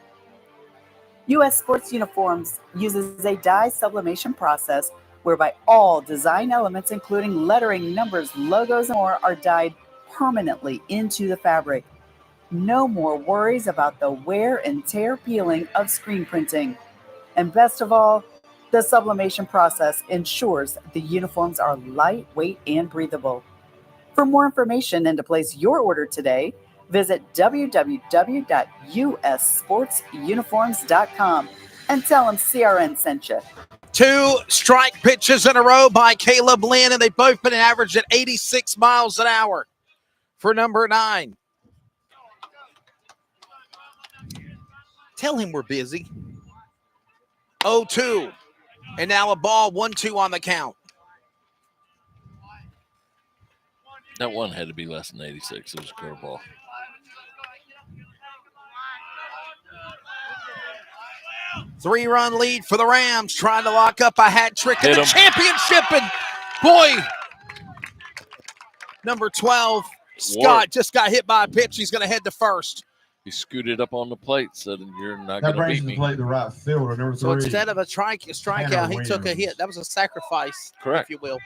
U.S. Sports Uniforms uses a dye sublimation process whereby all design elements, including lettering, numbers, logos, and more, are dyed permanently into the fabric. No more worries about the wear and tear peeling of screen printing. And best of all, the sublimation process ensures the uniforms are lightweight and breathable. For more information and to place your order today, visit www.ussportsuniforms.com and tell them CRN sent you. 2 strike pitches in a row by Caleb Lynn, and they've both been averaged at 86 miles an hour for number 9. Tell him we're busy. 0-2. And now a ball, 1-2 on the count. That one had to be less than 86. It was a curveball. Three-run lead for the Rams, trying to lock up a hat trick in the championship. And boy, number 12, Scott, just got hit by a pitch. He's going to head to first. He scooted up on the plate, said, "You're not That going to brings beat the me." plate to right fielder. Number 3. So instead of a strikeout, he took a hit. That was a sacrifice, correct, if you will.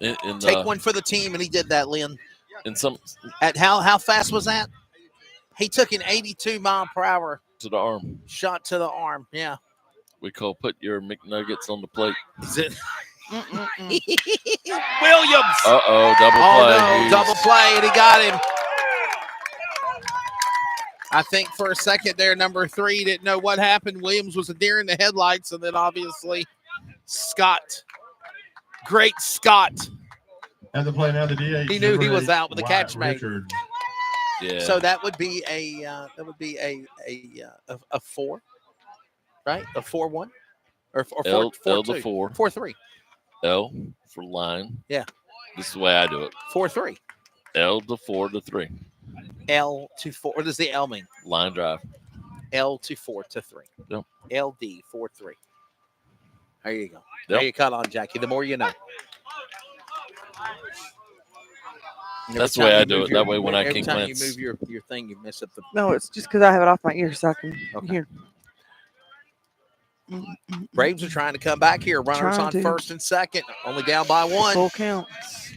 In Take one for the team, and he did that, Lynn. In some, at how fast was that? He took an 82 mile per hour to the arm. Shot to the arm. Yeah. We call put your McNuggets on the plate. Is it? Williams. Uh-oh, double play. No, double play, and he got him. I think for a second there, number 3 didn't know what happened. Williams was a deer in the headlights, and then obviously Scott, great Scott. At the play now, the DH. He knew he was out with the catch made. Yeah. So that would be a 4, right? A 4-1 or 4-2. L to 4. 4-3. L for line. Yeah. This is the way I do it. 4-3. L to 4 to 3. L to 4. What does the L mean? Line drive. L to 4 to 3. Yep. LD 4-3. There you go. Yep. There you cut on, Jackie. The more you know. That's the way I do it. That way when I can every time glance. you move your thing, you mess up the. No, it's just because I have it off my ear so I can hear. Braves are trying to come back here. Runners on first and second. Only down by 1. Full count.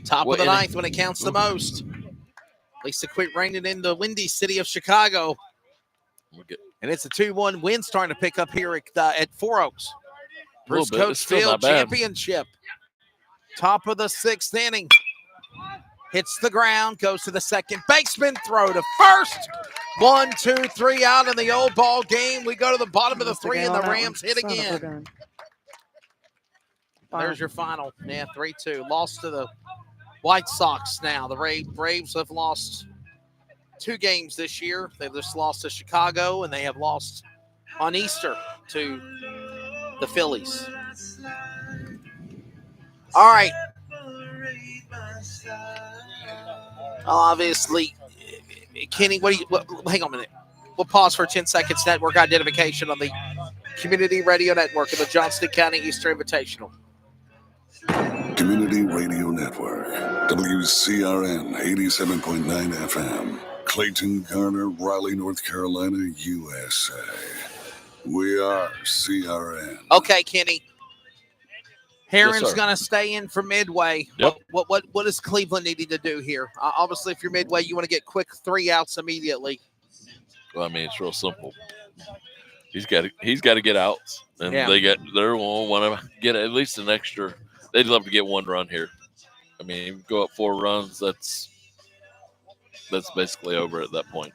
Top of the 9th when it counts the most. At least it quit raining in the windy city of Chicago. And it's a 2-1 win starting to pick up here at 4 Oaks. Bruce Coates Field Championship. Top of the 6th inning. Hits the ground, goes to the second baseman, throw to first. 1, 2, 3 out in the old ball game. We go to the bottom of the 3, and the Rams hit again. There's your final. Yeah, 3-2. Lost to the White Sox now. The Braves have lost 2 games this year. They've just lost to Chicago, and they have lost on Easter to the Phillies. All right. Obviously, Kenny, hang on a minute. We'll pause for 10 seconds. Network identification on the Community Radio Network of the Johnston County Easter Invitational. Community Radio Network, WCRN 87.9 FM, Clayton, Garner, Raleigh, North Carolina, USA. We are CRN. Okay, Kenny. Herron's Yes, going to stay in for Midway. Yep. What is Cleveland needing to do here? Obviously, if you're Midway, you want to get quick 3 outs immediately. Well, I mean, it's real simple. He's got to get outs, and they want to get at least an extra. They'd love to get 1 run here. I mean, go up 4 runs. That's basically over at that point.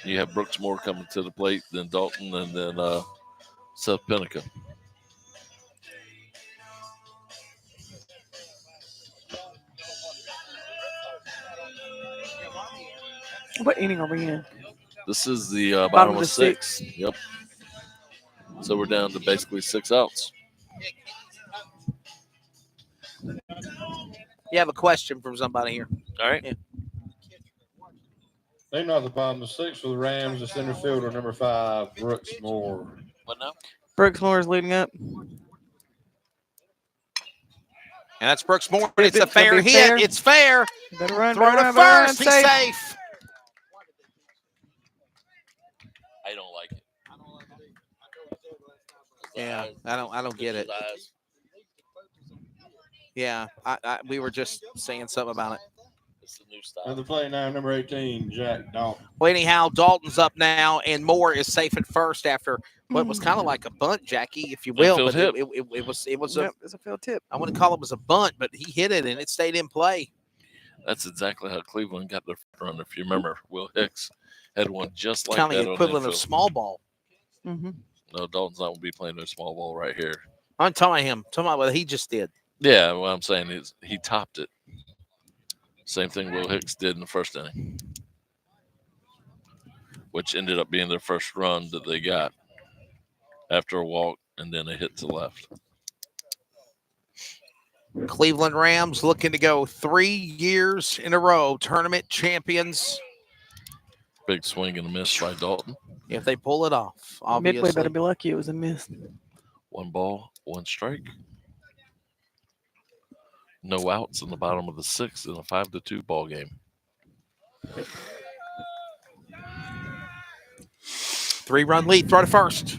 You have Brooks Moore coming to the plate, then Dalton, and then Seth Pinnica. What inning are we in? This is the bottom of 6. Yep. So we're down to basically 6 outs. You have a question from somebody here. All right. Yeah. They know the bottom of 6 for the Rams. The center fielder, number 5, Brooks Moore. What now? Brooks Moore is leading up. And that's Brooks Moore. It's a fair hit. Fair. It's fair. Better run. Throw to first. He's safe. I don't like it. Yeah, I don't get it. Yeah, we were just saying something about it. It's the new style. Another play now, number 18, Jack Dalton. Well, anyhow, Dalton's up now, and Moore is safe at first after what was kind of like a bunt, Jackie, if you will. But it was a field tip. I wouldn't call it was a bunt, but he hit it and it stayed in play. That's exactly how Cleveland got their run. If you remember, Will Hicks had one just like kind that. of the equivalent of small ball. Mm-hmm. No, Dalton's not going to be playing no small ball right here. I'm telling him. Talking about what he just did. Yeah, what I'm saying is he topped it. Same thing Will Hicks did in the first inning, which ended up being their first run that they got after a walk and then a hit to left. Cleveland Rams looking to go 3 years in a row, tournament champions. Big swing and a miss by Dalton. If they pull it off, obviously. Midway better be lucky it was a miss. 1 ball, 1 strike. No outs in the bottom of the 6th in a 5-2 ball game. 3-run lead. Throw to first.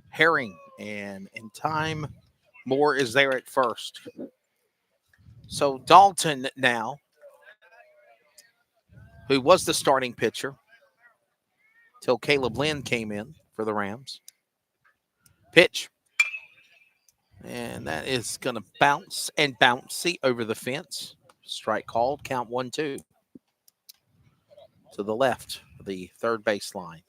Herring. And in time, Moore is there at first. So Dalton now, who was the starting pitcher till Caleb Lynn came in for the Rams. Pitch. And that is going to bounce and bouncy over the fence. Strike called. Count 1-2. To the left of the third baseline.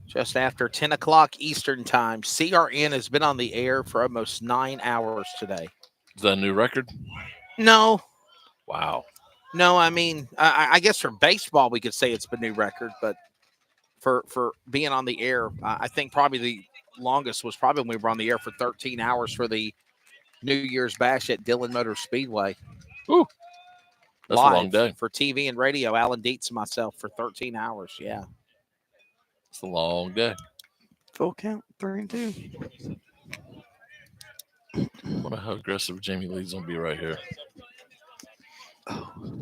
Just after 10 o'clock Eastern time, CRN has been on the air for almost 9 hours today. Is that a new record? No. Wow. No, I mean, I guess for baseball we could say it's a new record, but for being on the air, I think probably the longest was probably when we were on the air for 13 hours for the New Year's Bash at Dillon Motor Speedway. Ooh, that's live a long day. For TV and radio. Alan Dietz and myself for 13 hours, yeah. It's a long day. Full count, 3-2. I wonder how aggressive Jamie Lee's going to be right here.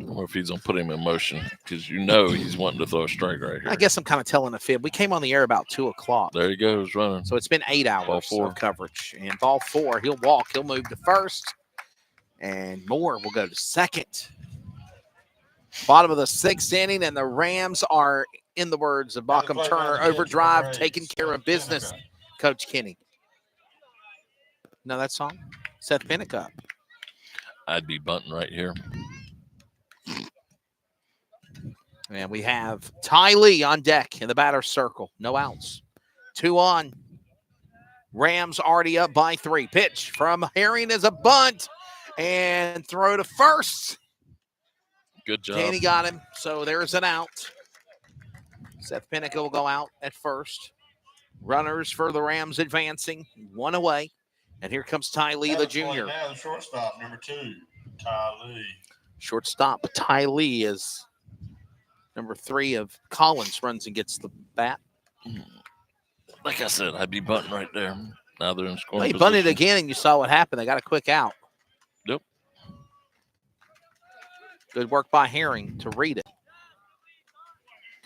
Or if he's going to put him in motion, because you know he's wanting to throw a strike right here. I guess I'm kind of telling a fib. We came on the air about 2 o'clock. There he goes, running. So it's been 8 hours of coverage. And ball 4, he'll walk. He'll move to first. And Moore will go to second. Bottom of the 6th inning, and the Rams are, in the words of Baucom Turner, overdrive, taking care of business, Coach Kenny. Know that song? Seth Pinnica. I'd be bunting right here. And we have Ty Lee on deck in the batter's circle. No outs. 2 on. Rams already up by 3. Pitch from Herring is a bunt. And throw to first. Good job. Danny got him, so there's an out. Seth Pinnacle will go out at first. Runners for the Rams advancing, one away. And here comes Ty Lee, the junior. Now the shortstop, number 2, Ty Lee. Shortstop Ty Lee is number 3 of Collins, runs and gets the bat. Like I said, I'd be bunting right there. Now they're in scoring They position. bunted again, and you saw what happened. They got a quick out. Yep. Good work by Herring to read it.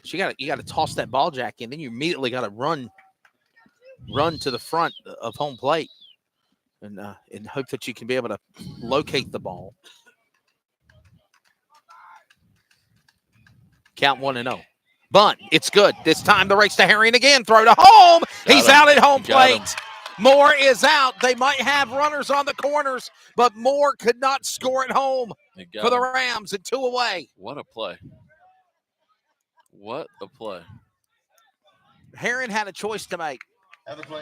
You got to toss that ball jack in, then you immediately got to run to the front of home plate and hope that you can be able to locate the ball. Count 1-0. Bunt. It's good. This time the race to Herring again. Throw to home. He's out at home plate. Moore is out. They might have runners on the corners, but Moore could not score at home for the Rams and 2 away. What a play. What a play. Herring had a choice to make.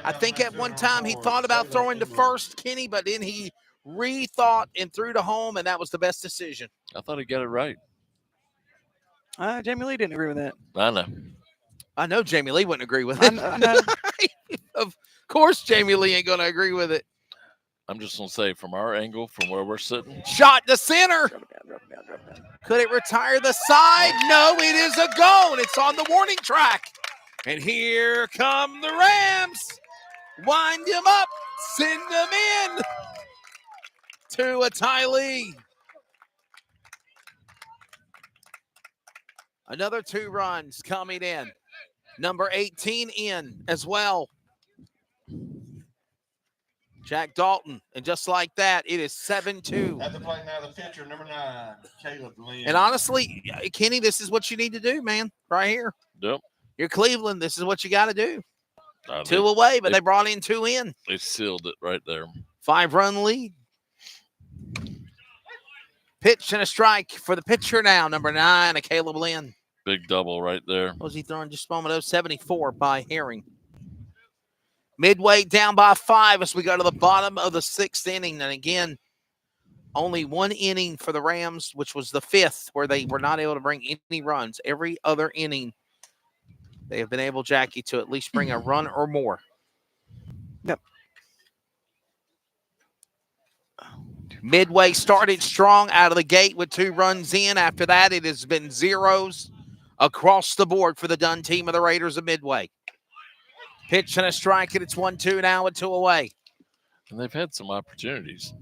I think at one time he thought about throwing to first, Kenny, but then he rethought and threw to home, and that was the best decision. I thought he got it right. Jamie Lee didn't agree with that. I know Jamie Lee wouldn't agree with it. I know. Of course Jamie Lee ain't going to agree with it. I'm just going to say, from our angle, from where we're sitting. Shot to center. Drop it down. Could it retire the side? No, it is a go, and it's on the warning track. And here come the Rams. Wind him up. Send them in to a Ty Lee. Another 2 runs coming in. Number 18 in as well. Jack Dalton. And just like that, it is 7-2. At the plate now, the pitcher, number 9, Caleb Lynn. And honestly, Kenny, this is what you need to do, man, right here. Yep. You're Cleveland. This is what you got to do. 2 away, but they brought in 2 in. They sealed it right there. 5-run lead. Pitch and a strike for the pitcher now, number 9, a Caleb Lynn. Big double right there. What was he throwing just a moment ago? 74 by Herring. Midway down by 5 as we go to the bottom of the 6th inning. And again, only 1 inning for the Rams, which was the 5th, where they were not able to bring any runs. Every other inning, they have been able, Jackie, to at least bring a run or more. Yep. Midway started strong out of the gate with 2 runs in. After that, it has been zeros across the board for the Dunn team of the Raiders of Midway. Pitch and a strike, and it's 1-2 now with 2 away. And they've had some opportunities.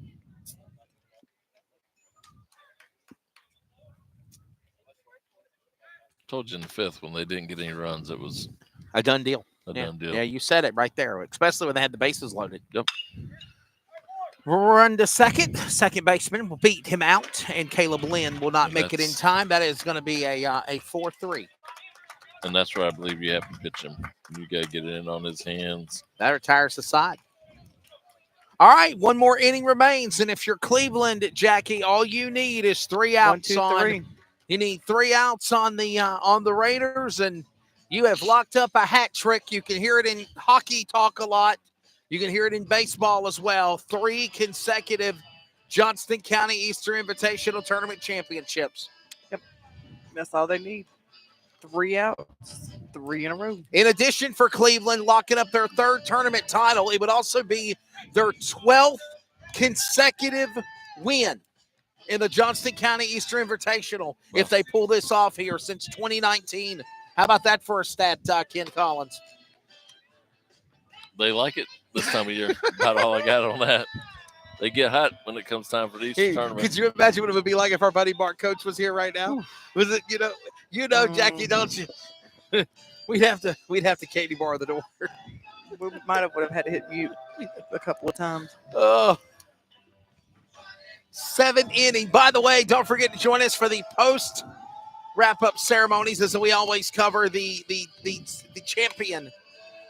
Told you in the 5th when they didn't get any runs, it was a done deal. Done deal. Yeah, you said it right there, especially when they had the bases loaded. Yep. Run to second. Second baseman will beat him out, and Caleb Lynn will not make it in time. That is going to be a 4-3. And that's where I believe you have to pitch him. You got to get it in on his hands. That retires the side. All right, 1 more inning remains, and if you're Cleveland, Jackie, all you need is 3 outs. 1, 2, 3. You need 3 outs on the Raiders, and you have locked up a hat trick. You can hear it in hockey talk a lot. You can hear it in baseball as well. 3 consecutive Johnston County Easter Invitational Tournament championships. Yep, that's all they need. 3 outs, 3 in a row. In addition, for Cleveland, locking up their 3rd tournament title, it would also be their 12th consecutive win in the Johnston County Easter Invitational if they pull this off here since 2019. How about that for a stat, Ken Collins? They like it this time of year. About all I got on that. They get hot when it comes time for these tournaments. Could you imagine what it would be like if our buddy Mark Coach was here right now? Was it, you know, Jackie, don't you? We'd have to Katie bar the door. We would have had to hit mute a couple of times. Oh. 7th inning. By the way, don't forget to join us for the post wrap-up ceremonies, as we always cover the champion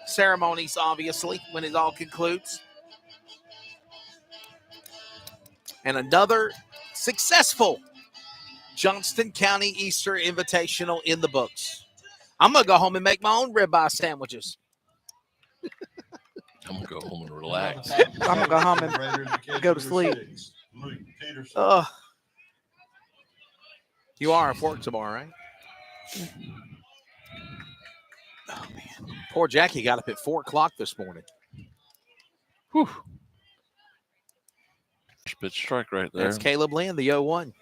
ceremonies, obviously, when it all concludes. And another successful Johnston County Easter Invitational in the books. I'm going to go home and make my own ribeye sandwiches. I'm going to go home and relax. I'm going to go home and go to sleep. You are off work tomorrow, right? Oh, man. Poor Jackie got up at 4 o'clock this morning. Whew. Pitch strike right there. That's Caleb Lynn, the 0-1.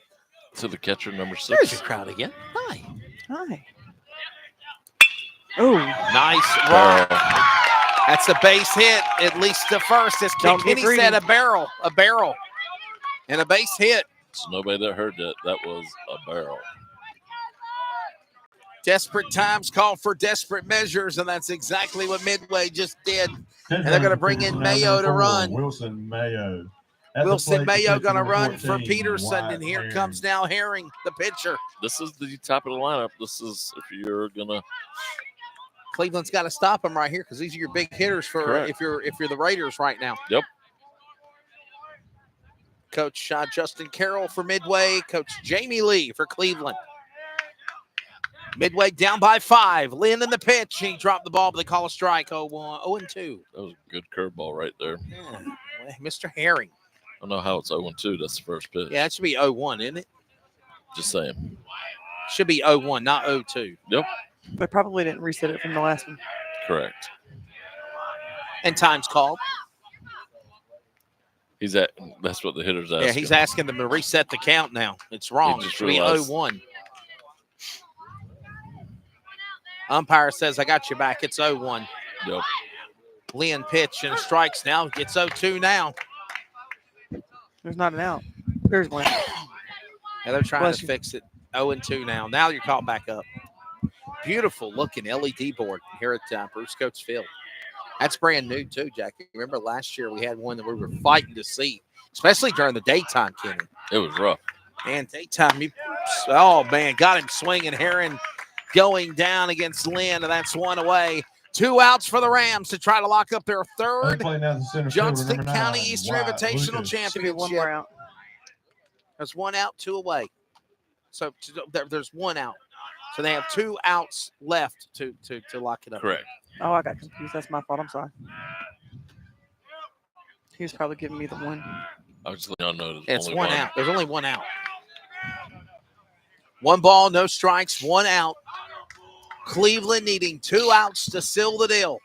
To the catcher, number 6. There's your crowd again. Hi. Hi. Oh, nice run. That's a base hit, at least the first. As Kenny said, a barrel. And a base hit. So nobody that heard that. That was a barrel. Desperate times call for desperate measures, and that's exactly what Midway just did. And they're going to bring in Mayo to run. Wilson Mayo. Wilson Mayo going to run for Peterson, and here comes now Herring, the pitcher. This is the top of the lineup. This is if you're going to. Cleveland's got to stop them right here because these are your big hitters for if you're the Raiders right now. Yep. Coach Justin Carroll for Midway. Coach Jamie Lee for Cleveland. Midway down by 5. Lynn in the pitch. He dropped the ball, but they call a strike. 0-2. That was a good curveball right there. Yeah. Mr. Herring. I don't know how it's 0-2. That's the first pitch. Yeah, it should be 0-1, isn't it? Just saying. Should be 0-1, not 0-2. Yep. They probably didn't reset it from the last one. Correct. And time's called. That's what the hitter's asking. Yeah, he's asking them to reset the count now. It's wrong. It should be 0-1. Umpire says, I got you back. It's 0-1. Yep. Lynn pitch and strikes now. Gets 0-2 now. There's not an out. There's one. Yeah, they're trying to fix it. 0-2 now. Now you're caught back up. Beautiful looking LED board here at Bruce Coates Field. That's brand new too, Jackie. Remember last year we had one that we were fighting to see, especially during the daytime, Kenny. It was rough. And daytime, got him swinging. Herring going down against Lynn, and that's one away. 2 outs for the Rams to try to lock up their third Johnston County Eastern Invitational Championship. One more out. There's 1 out, 2 away. So there's 1 out. So they have 2 outs left to lock it up. Correct. Oh, I got confused. That's my fault. I'm sorry. He was probably giving me the one. I was just letting y'all know it's 1 out. There's only 1 out. 1 ball, no strikes, 1 out. Cleveland needing 2 outs to seal the deal.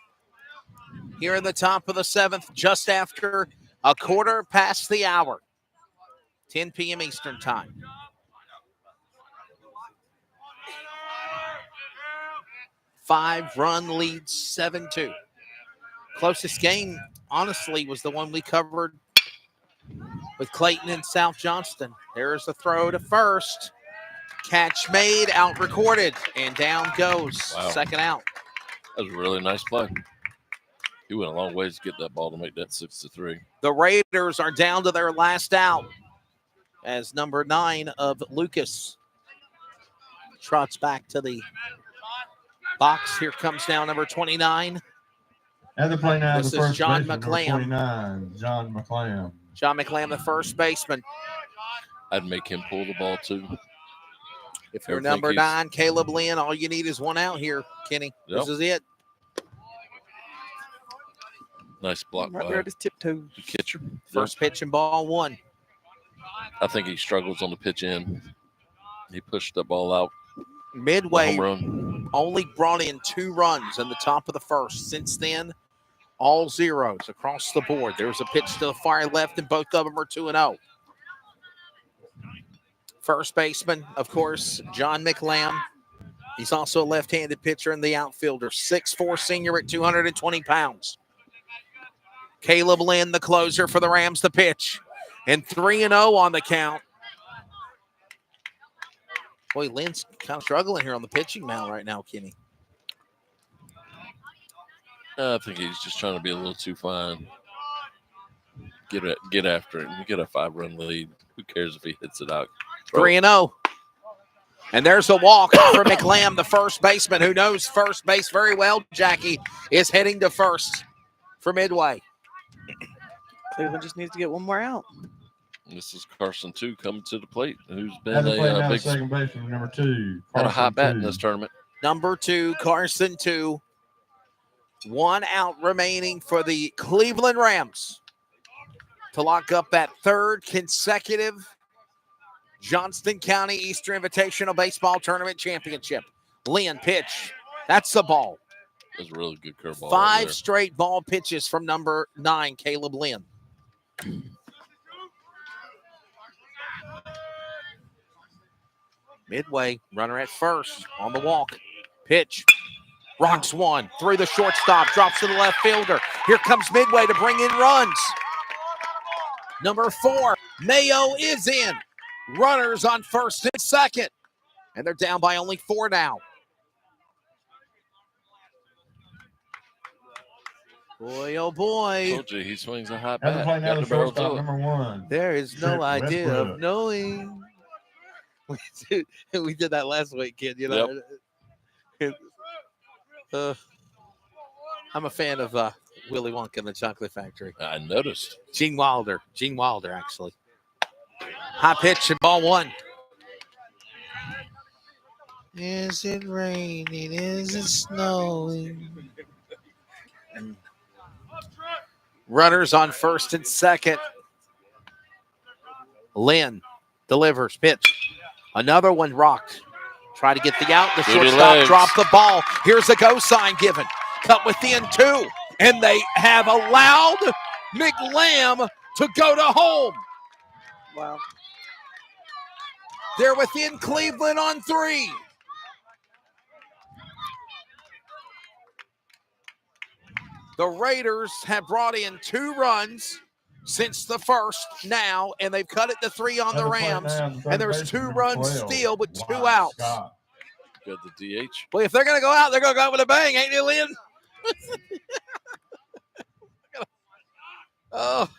Here in the top of the 7th, just after a quarter past the hour. 10 p.m. Eastern time. Five-run lead, 7-2. Closest game, honestly, was the one we covered with Clayton and South Johnston. There's a throw to first. Catch made, out recorded, and down goes. Wow. Second out. That was a really nice play. He went a long ways to get that ball to make that 6-3. The Raiders are down to their last out as number 9 of Lucas trots back to the box. Here comes now number 29. And the play now This the is first John baseman, McLam. 29, John McLam. John McLam, the first baseman. I'd make him pull the ball too. If you're number 9, Caleb Lynn, all you need is 1 out here, Kenny. Yep. This is it. Nice block Right by there at his tiptoes. the catcher. First pitch and ball 1. I think he struggles on the pitch in. He pushed the ball out. Midway Home run. only brought in 2 runs in the top of the first. Since then, all zeros across the board. There's a pitch to the far left, and both of them are 2-0. First baseman, of course, John McLam. He's also a left-handed pitcher in the outfielder. 6'4" senior at 220 pounds. Caleb Lynn, the closer for the Rams, the pitch. And 3-0 on the count. Boy, Lynn's kind of struggling here on the pitching mound right now, Kenny. I think he's just trying to be a little too fine. Get after it. You get a 5-run lead. Who cares if he hits it out? 3-0. And there's a walk for McLam, the first baseman, who knows first base very well, Jackie, is heading to first for Midway. Cleveland just needs to get 1 more out. This is Carson 2 coming to the plate, who's been And the play a now big second baseman, number 2. had a hot bat in Carson this tournament. Number 2, Carson 2. 1 out remaining for the Cleveland Rams to lock up that 3rd consecutive Johnston County Easter Invitational Baseball Tournament Championship. Lynn pitch. That's the ball. That's a really good curveball. 5 straight ball pitches from number 9, Caleb Lynn. Midway, runner at first on the walk. Pitch. Rocks one through the shortstop, drops to the left fielder. Here comes Midway to bring in runs. Number 4, Mayo is in. Runners on first and second. And they're down by only 4 now. Boy, oh boy. Told you he swings a hot Have to bat. play now Got the the barrel shortstop, to it. number 1. There is no Trip idea Westbrook. of knowing. We did that last week, kid. You know, I'm a fan of Willy Wonka and the Chocolate Factory. I noticed. Gene Wilder, actually. High pitch and ball 1. Is it raining? Is it snowing? Runners on first and second. Lynn delivers. Pitch. Another one rocked. Try to get the out. The shortstop dropped the ball. Here's a go sign given. Cut within 2. And they have allowed McLam to go to home. Wow. They're within Cleveland on 3. The Raiders have brought in 2 runs since the first now, and they've cut it to 3 on the Rams. And there's 2 runs still with 2 outs. Got the DH. Well, if they're going to go out, they're going to go out with a bang, ain't they, Lynn? Oh.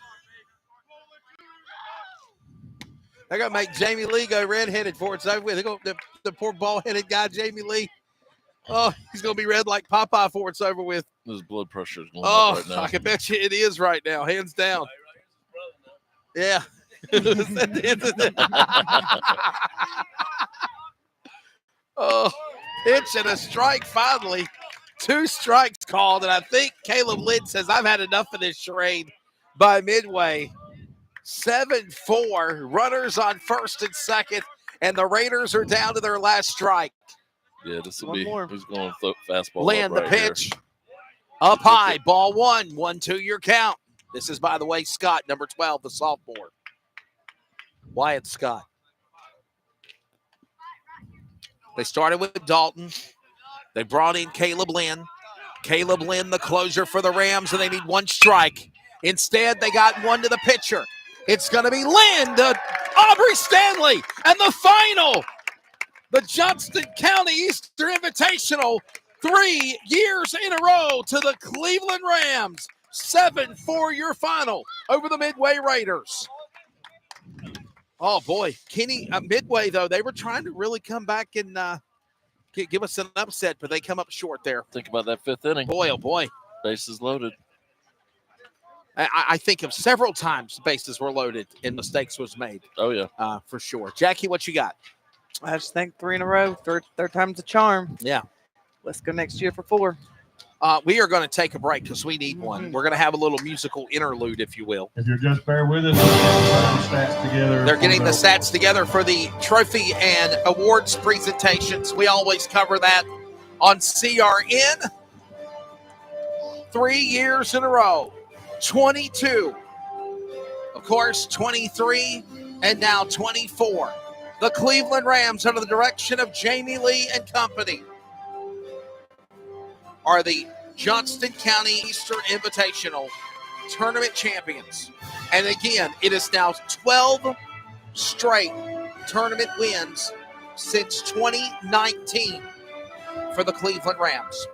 They're going to make Jamie Lee go red-headed for it's over with. They're going the poor ball-headed guy, Jamie Lee. Oh, he's going to be red like Popeye for it's over with. His blood pressure is going up right now. I can bet you it is right now, hands down. Yeah. Oh, pitch and a strike finally. 2 strikes called, and I think Caleb Lynn says, I've had enough of this charade by Midway. 7-4, runners on first and second, and the Raiders are down to their last strike. Yeah, this will be who's going fastball. Land up the right pitch. Here. Up high, ball 1, 1-2 your count. This is, by the way, Scott, number 12, the sophomore. Wyatt Scott. They started with Dalton. They brought in Caleb Lynn. Caleb Lynn, the closer for the Rams, and they need 1 strike. Instead, they got 1 to the pitcher. It's going to be Lynn to Aubrey Stanley. And the final, the Johnston County Easter Invitational, 3 years in a row to the Cleveland Rams. 7-4 your final over the Midway Raiders. Oh, boy. Kenny, Midway, though, they were trying to really come back and give us an upset, but they come up short there. Think about that 5th inning. Boy, oh, boy. Bases loaded. I think of several times bases were loaded and mistakes was made. Oh, yeah. For sure. Jackie, what you got? I just think 3 in a row. Third time's a charm. Yeah. Let's go next year for 4. We are going to take a break because we need one. We're going to have a little musical interlude, if you will. If you'll just bear with us, we'll get the stats together. They're getting the stats together for the trophy and awards presentations. We always cover that on CRN. 3 years in a row. 22. Of course, 23 and now 24. The Cleveland Rams, under the direction of Jamie Lee and company, are the Johnston County Easter Invitational Tournament champions. And again, it is now 12 straight tournament wins since 2019 for the Cleveland Rams.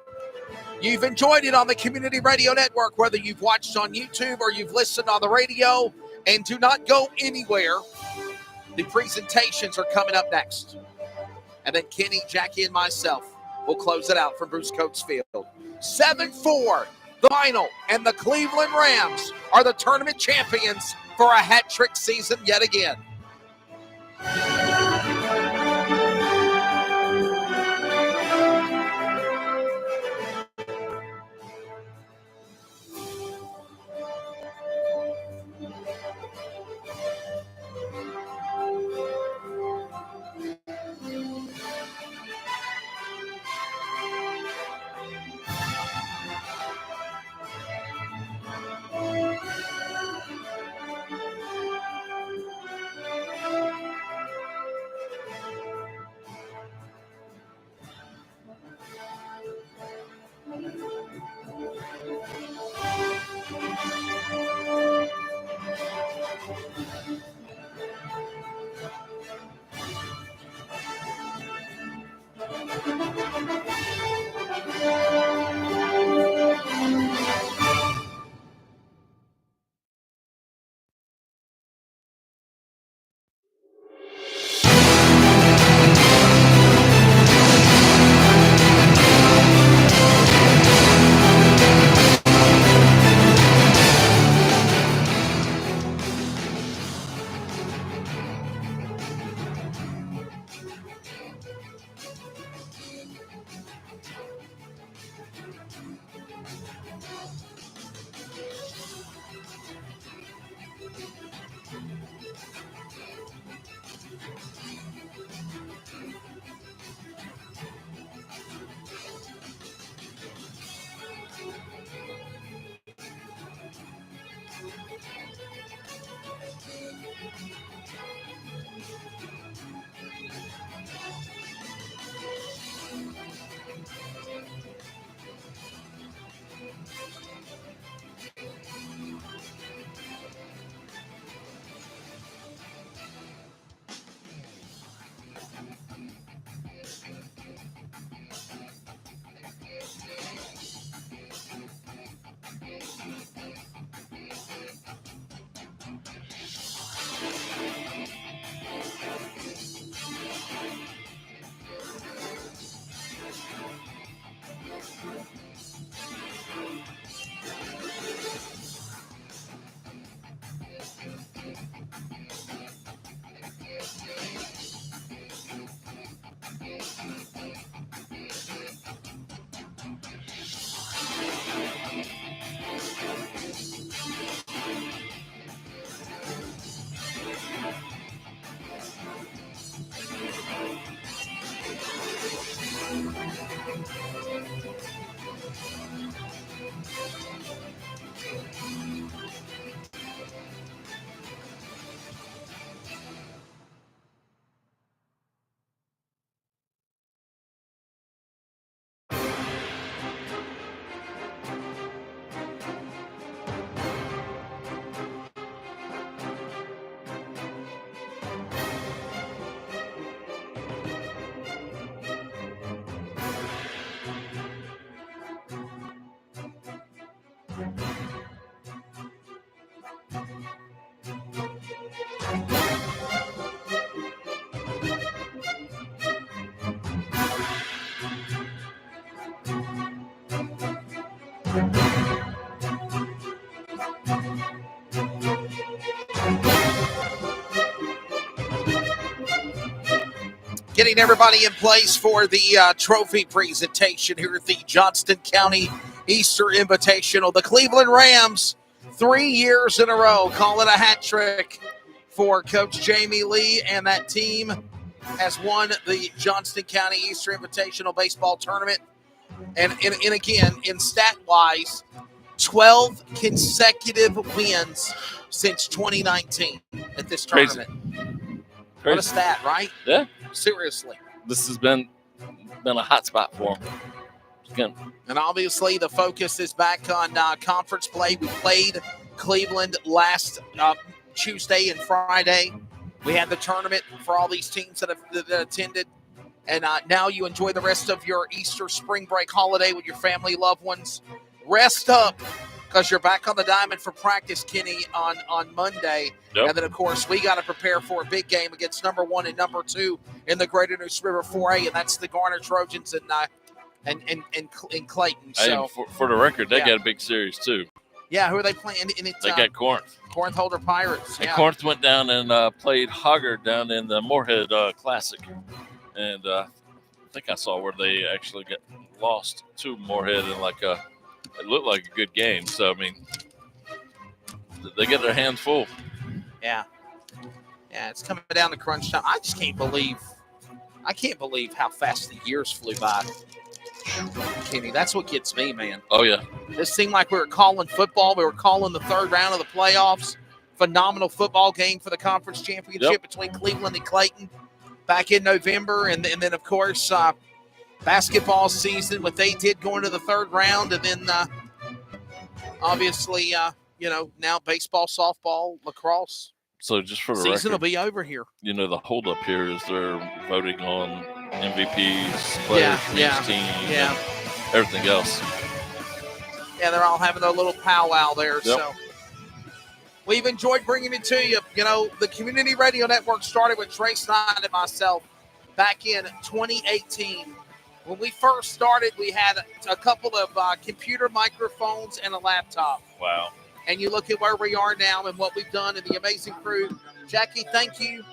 You've enjoyed it on the Community Radio Network, whether you've watched on YouTube or you've listened on the radio. And do not go anywhere. The presentations are coming up next. And then Kenny, Jackie, and myself will close it out from Bruce Coates Field. 7-4, the final, and the Cleveland Rams are the tournament champions for a hat trick season yet again. Getting everybody in place for the trophy presentation here at the Johnston County Easter Invitational. The Cleveland Rams, 3 years in a row, call it a hat trick for Coach Jamie Lee, and that team has won the Johnston County Easter Invitational Baseball Tournament. And again, in stat-wise, 12 consecutive wins since 2019 at this tournament. What a stat, right? Yeah. Seriously. This has been a hot spot for them. And obviously the focus is back on conference play. We played Cleveland last Tuesday and Friday. We had the tournament for all these teams that attended. And now you enjoy the rest of your Easter spring break holiday with your family, loved ones. Rest up, because you're back on the diamond for practice, Kenny, on Monday. Yep. And then, of course, we got to prepare for a big game against number 1 and number 2 in the Greater Neuse River 4A, and that's the Garner Trojans and Clayton. So, hey, for the record, they got a big series, too. Yeah, who are they playing? And they got Corinth. Corinth Holder Pirates. And Corinth went down and played Hoggard down in the Moorhead Classic. And I think I saw where they actually got lost to Moorhead in it looked like a good game. So, I mean, they get their hands full. Yeah. Yeah, it's coming down to crunch time. I can't believe how fast the years flew by. Kenny, that's what gets me, man. Oh, yeah. This seemed like we were calling football. We were calling the third round of the playoffs. Phenomenal football game for the conference championship between Cleveland and Clayton back in November. And then, of course, basketball season, what they did going to the third round. And then, obviously, now baseball, softball, lacrosse. So just for the season record, will be over here. The holdup here is they're voting on MVPs, players for each team, and everything else. Yeah, they're all having a little powwow there. Yep. So we've enjoyed bringing it to you. The Community Radio Network started with Trace Knight and myself back in 2018. When we first started, we had a couple of computer microphones and a laptop. Wow. And you look at where we are now and what we've done and the amazing crew. Jackie, thank you.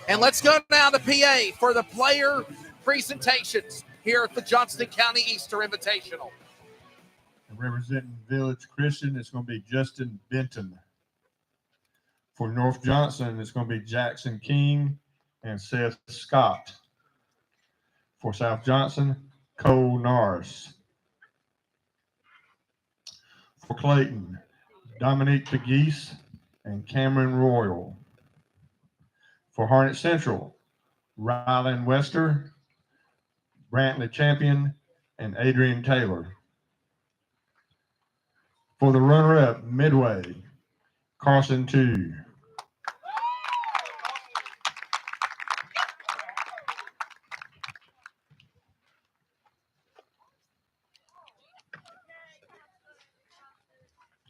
And let's go now to PA for the player presentations here at the Johnston County Easter Invitational. And representing Village Christian, it's going to be Justin Benton. For North Johnson, it's going to be Jackson King and Seth Scott. For South Johnson, Cole Norris. For Clayton, Dominique Pegues and Cameron Royal. For Harnett Central, Rylan Wester, Brantley Champion, and Adrian Taylor. For the runner-up, Midway, Carson 2.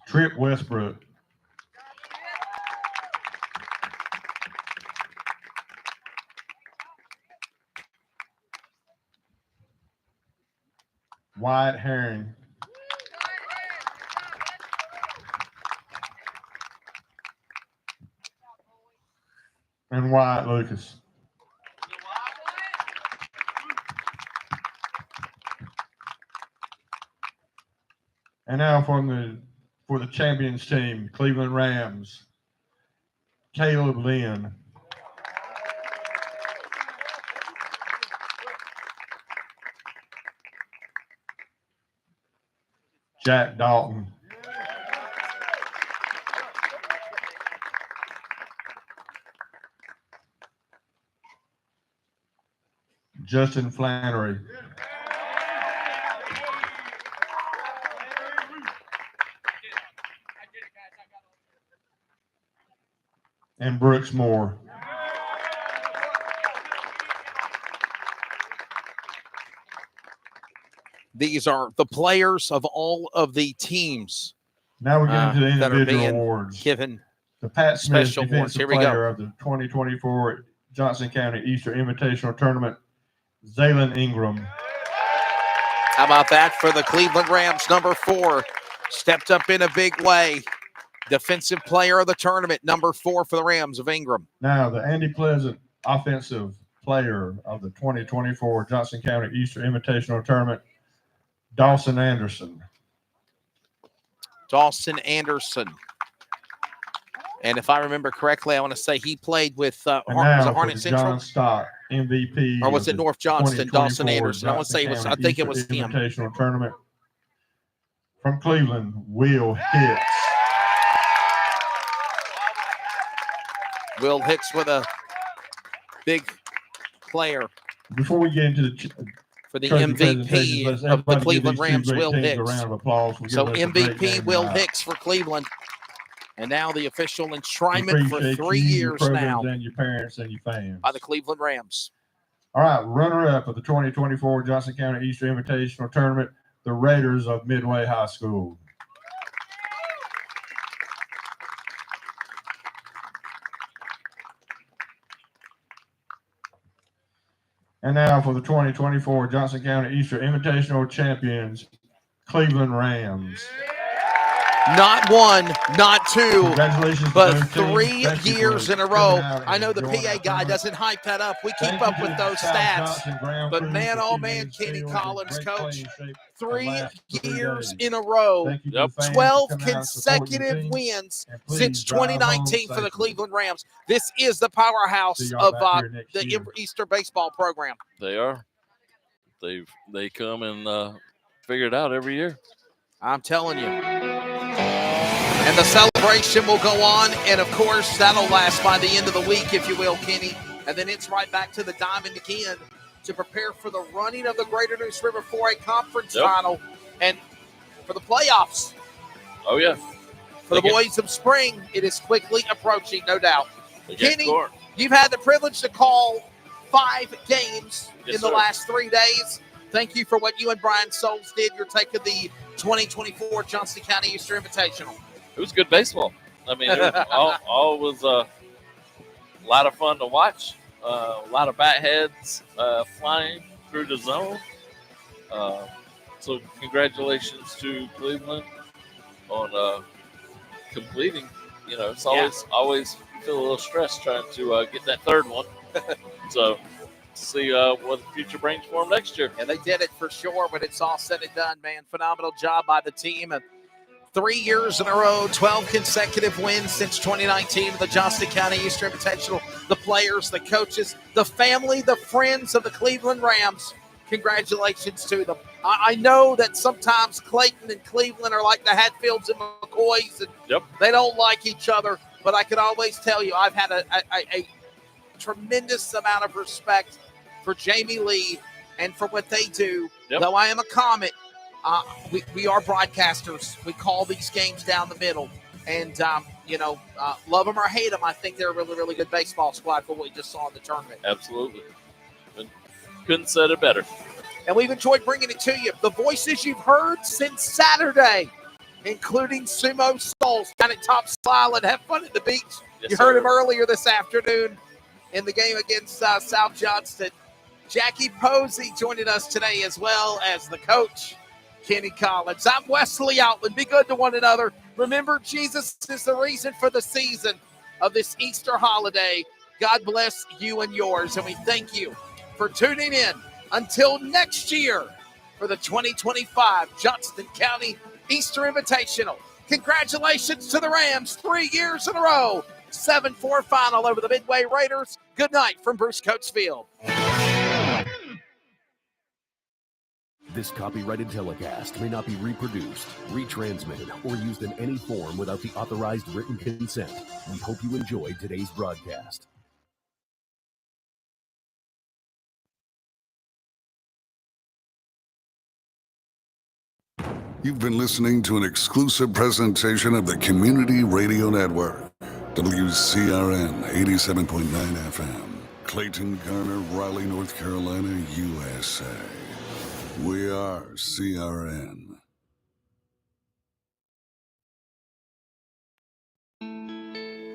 Trip Westbrook. Wyatt Herring. And Wyatt Lucas. And now for the champions team, Cleveland Rams, Caleb Lynn. Jack Dalton. Justin Flannery. And Brooks Moore. These are the players of all of the teams. Now we're getting to the that are individual being awards. given The Pat Smith special awards. Defensive Here we Player go. of the 2024 Johnson County Easter Invitational Tournament, Zaylen Ingram. How about that for the Cleveland Rams? Number 4 stepped up in a big way. Defensive player of the tournament, number 4 for the Rams of Ingram. Now, the Andy Pleasant offensive player of the 2024 Johnson County Easter Invitational Tournament, Dawson Anderson. Dawson Anderson. And if I remember correctly, I want to say he played with Harnett Central. John Stott, MVP. Or was it North Johnston? Dawson Anderson. I want to say I think it was him. Invitational Tournament. From Cleveland, Will Hicks. Will Hicks with a big player. Before we get into the for the MVP of the Cleveland Rams, Will Hicks. So MVP Will Hicks for Cleveland. And now the official enshrinement for 3 years now. And your parents and your fans. By the Cleveland Rams. All right, runner-up of the 2024 Johnson County Easter Invitational Tournament, the Raiders of Midway High School. And now for the 2024 Johnson County Easter Invitational Champions, Cleveland Rams. Not 1, not 2, but 3 years in a row. I know the PA guy doesn't hype that up. We keep up with those stats. But man, oh man, Kenny Collins, coach, 3 years in a row, 12 consecutive wins since 2019 for the Cleveland Rams. This is the powerhouse of the Easter baseball program. They are. They come and figure it out every year. I'm telling you. And the celebration will go on, and of course, that'll last by the end of the week, if you will, Kenny. And then it's right back to the diamond again to prepare for the running of the Greater Neuse River 4A Conference Final and for the playoffs. Oh, yeah. For the boys of spring, it is quickly approaching, no doubt. Kenny, you've had the privilege to call 5 games in the last 3 days. Thank you for what you and Brian Souls did. You're taking the 2024 Johnson County Easter Invitational. It was good baseball. I mean, it was all was a lot of fun to watch. A lot of bat heads flying through the zone. So congratulations to Cleveland on completing. You know, it's always feel a little stressed trying to get that third one. So see what the future brings for them next year. And they did it for sure, but it's all said and done, man. Phenomenal job by the team. And 3 years in a row, 12 consecutive wins since 2019 of the Johnston County Easter Invitational. The players, the coaches, the family, the friends of the Cleveland Rams. Congratulations to them. I know that sometimes Clayton and Cleveland are like the Hatfields and McCoys, and they don't like each other. But I can always tell you I've had a tremendous amount of respect for Jamie Lee and for what they do. Though I am a Comet, we are broadcasters. We call these games down the middle. And, love them or hate them, I think they're a really, really good baseball squad for what we just saw in the tournament. Absolutely. Couldn't said it better. And we've enjoyed bringing it to you. The voices you've heard since Saturday, including Sumo Souls down at Tops Island. Have fun at the beach. You heard him earlier this afternoon in the game against South Johnston. Jackie Posey joining us today, as well as the coach, Kenny Collins. I'm Wesley Outland. Be good to one another. Remember, Jesus is the reason for the season of this Easter holiday. God bless you and yours, and we thank you for tuning in. Until next year for the 2025 Johnston County Easter Invitational. Congratulations to the Rams, 3 years in a row. 7-4 final over the Midway Raiders. Good night from Bruce Coates Field. This copyrighted telecast may not be reproduced, retransmitted, or used in any form without the authorized written consent. We hope you enjoyed today's broadcast. You've been listening to an exclusive presentation of the Community Radio Network, WCRN 87.9 FM, Clayton, Garner, Raleigh, North Carolina, USA. We are CRN.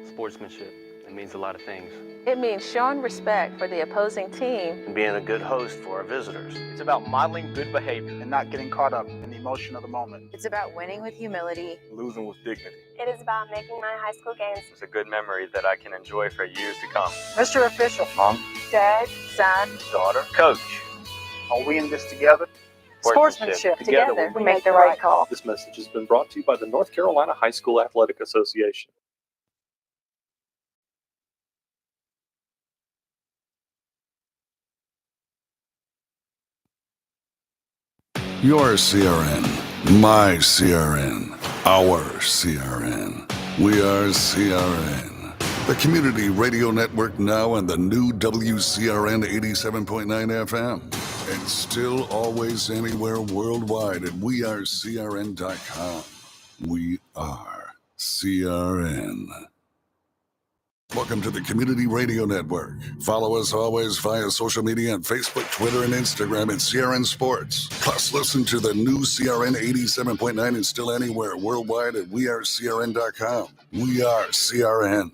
Sportsmanship. It means a lot of things. It means showing respect for the opposing team And being a good host for our visitors. It's about modeling good behavior and not getting caught up in the emotion of the moment. It's about winning with humility. Losing with dignity. It is about making my high school games. It's a good memory that I can enjoy for years to come. Mr. Official. Mom, Dad, son, daughter, coach. Are we in this together? sportsmanship. Together, we make the right call. This message has been brought to you by the North Carolina High School Athletic Association. Your CRN, my CRN, our CRN. We are CRN, the community radio network now and the new WCRN 87.9 FM. And still always anywhere worldwide at wearecrn.com. We are CRN. Welcome to the Community Radio Network. Follow us always via social media on Facebook, Twitter, and Instagram at CRN Sports. Plus, listen to the new CRN 87.9 and still anywhere worldwide at wearecrn.com. We are CRN.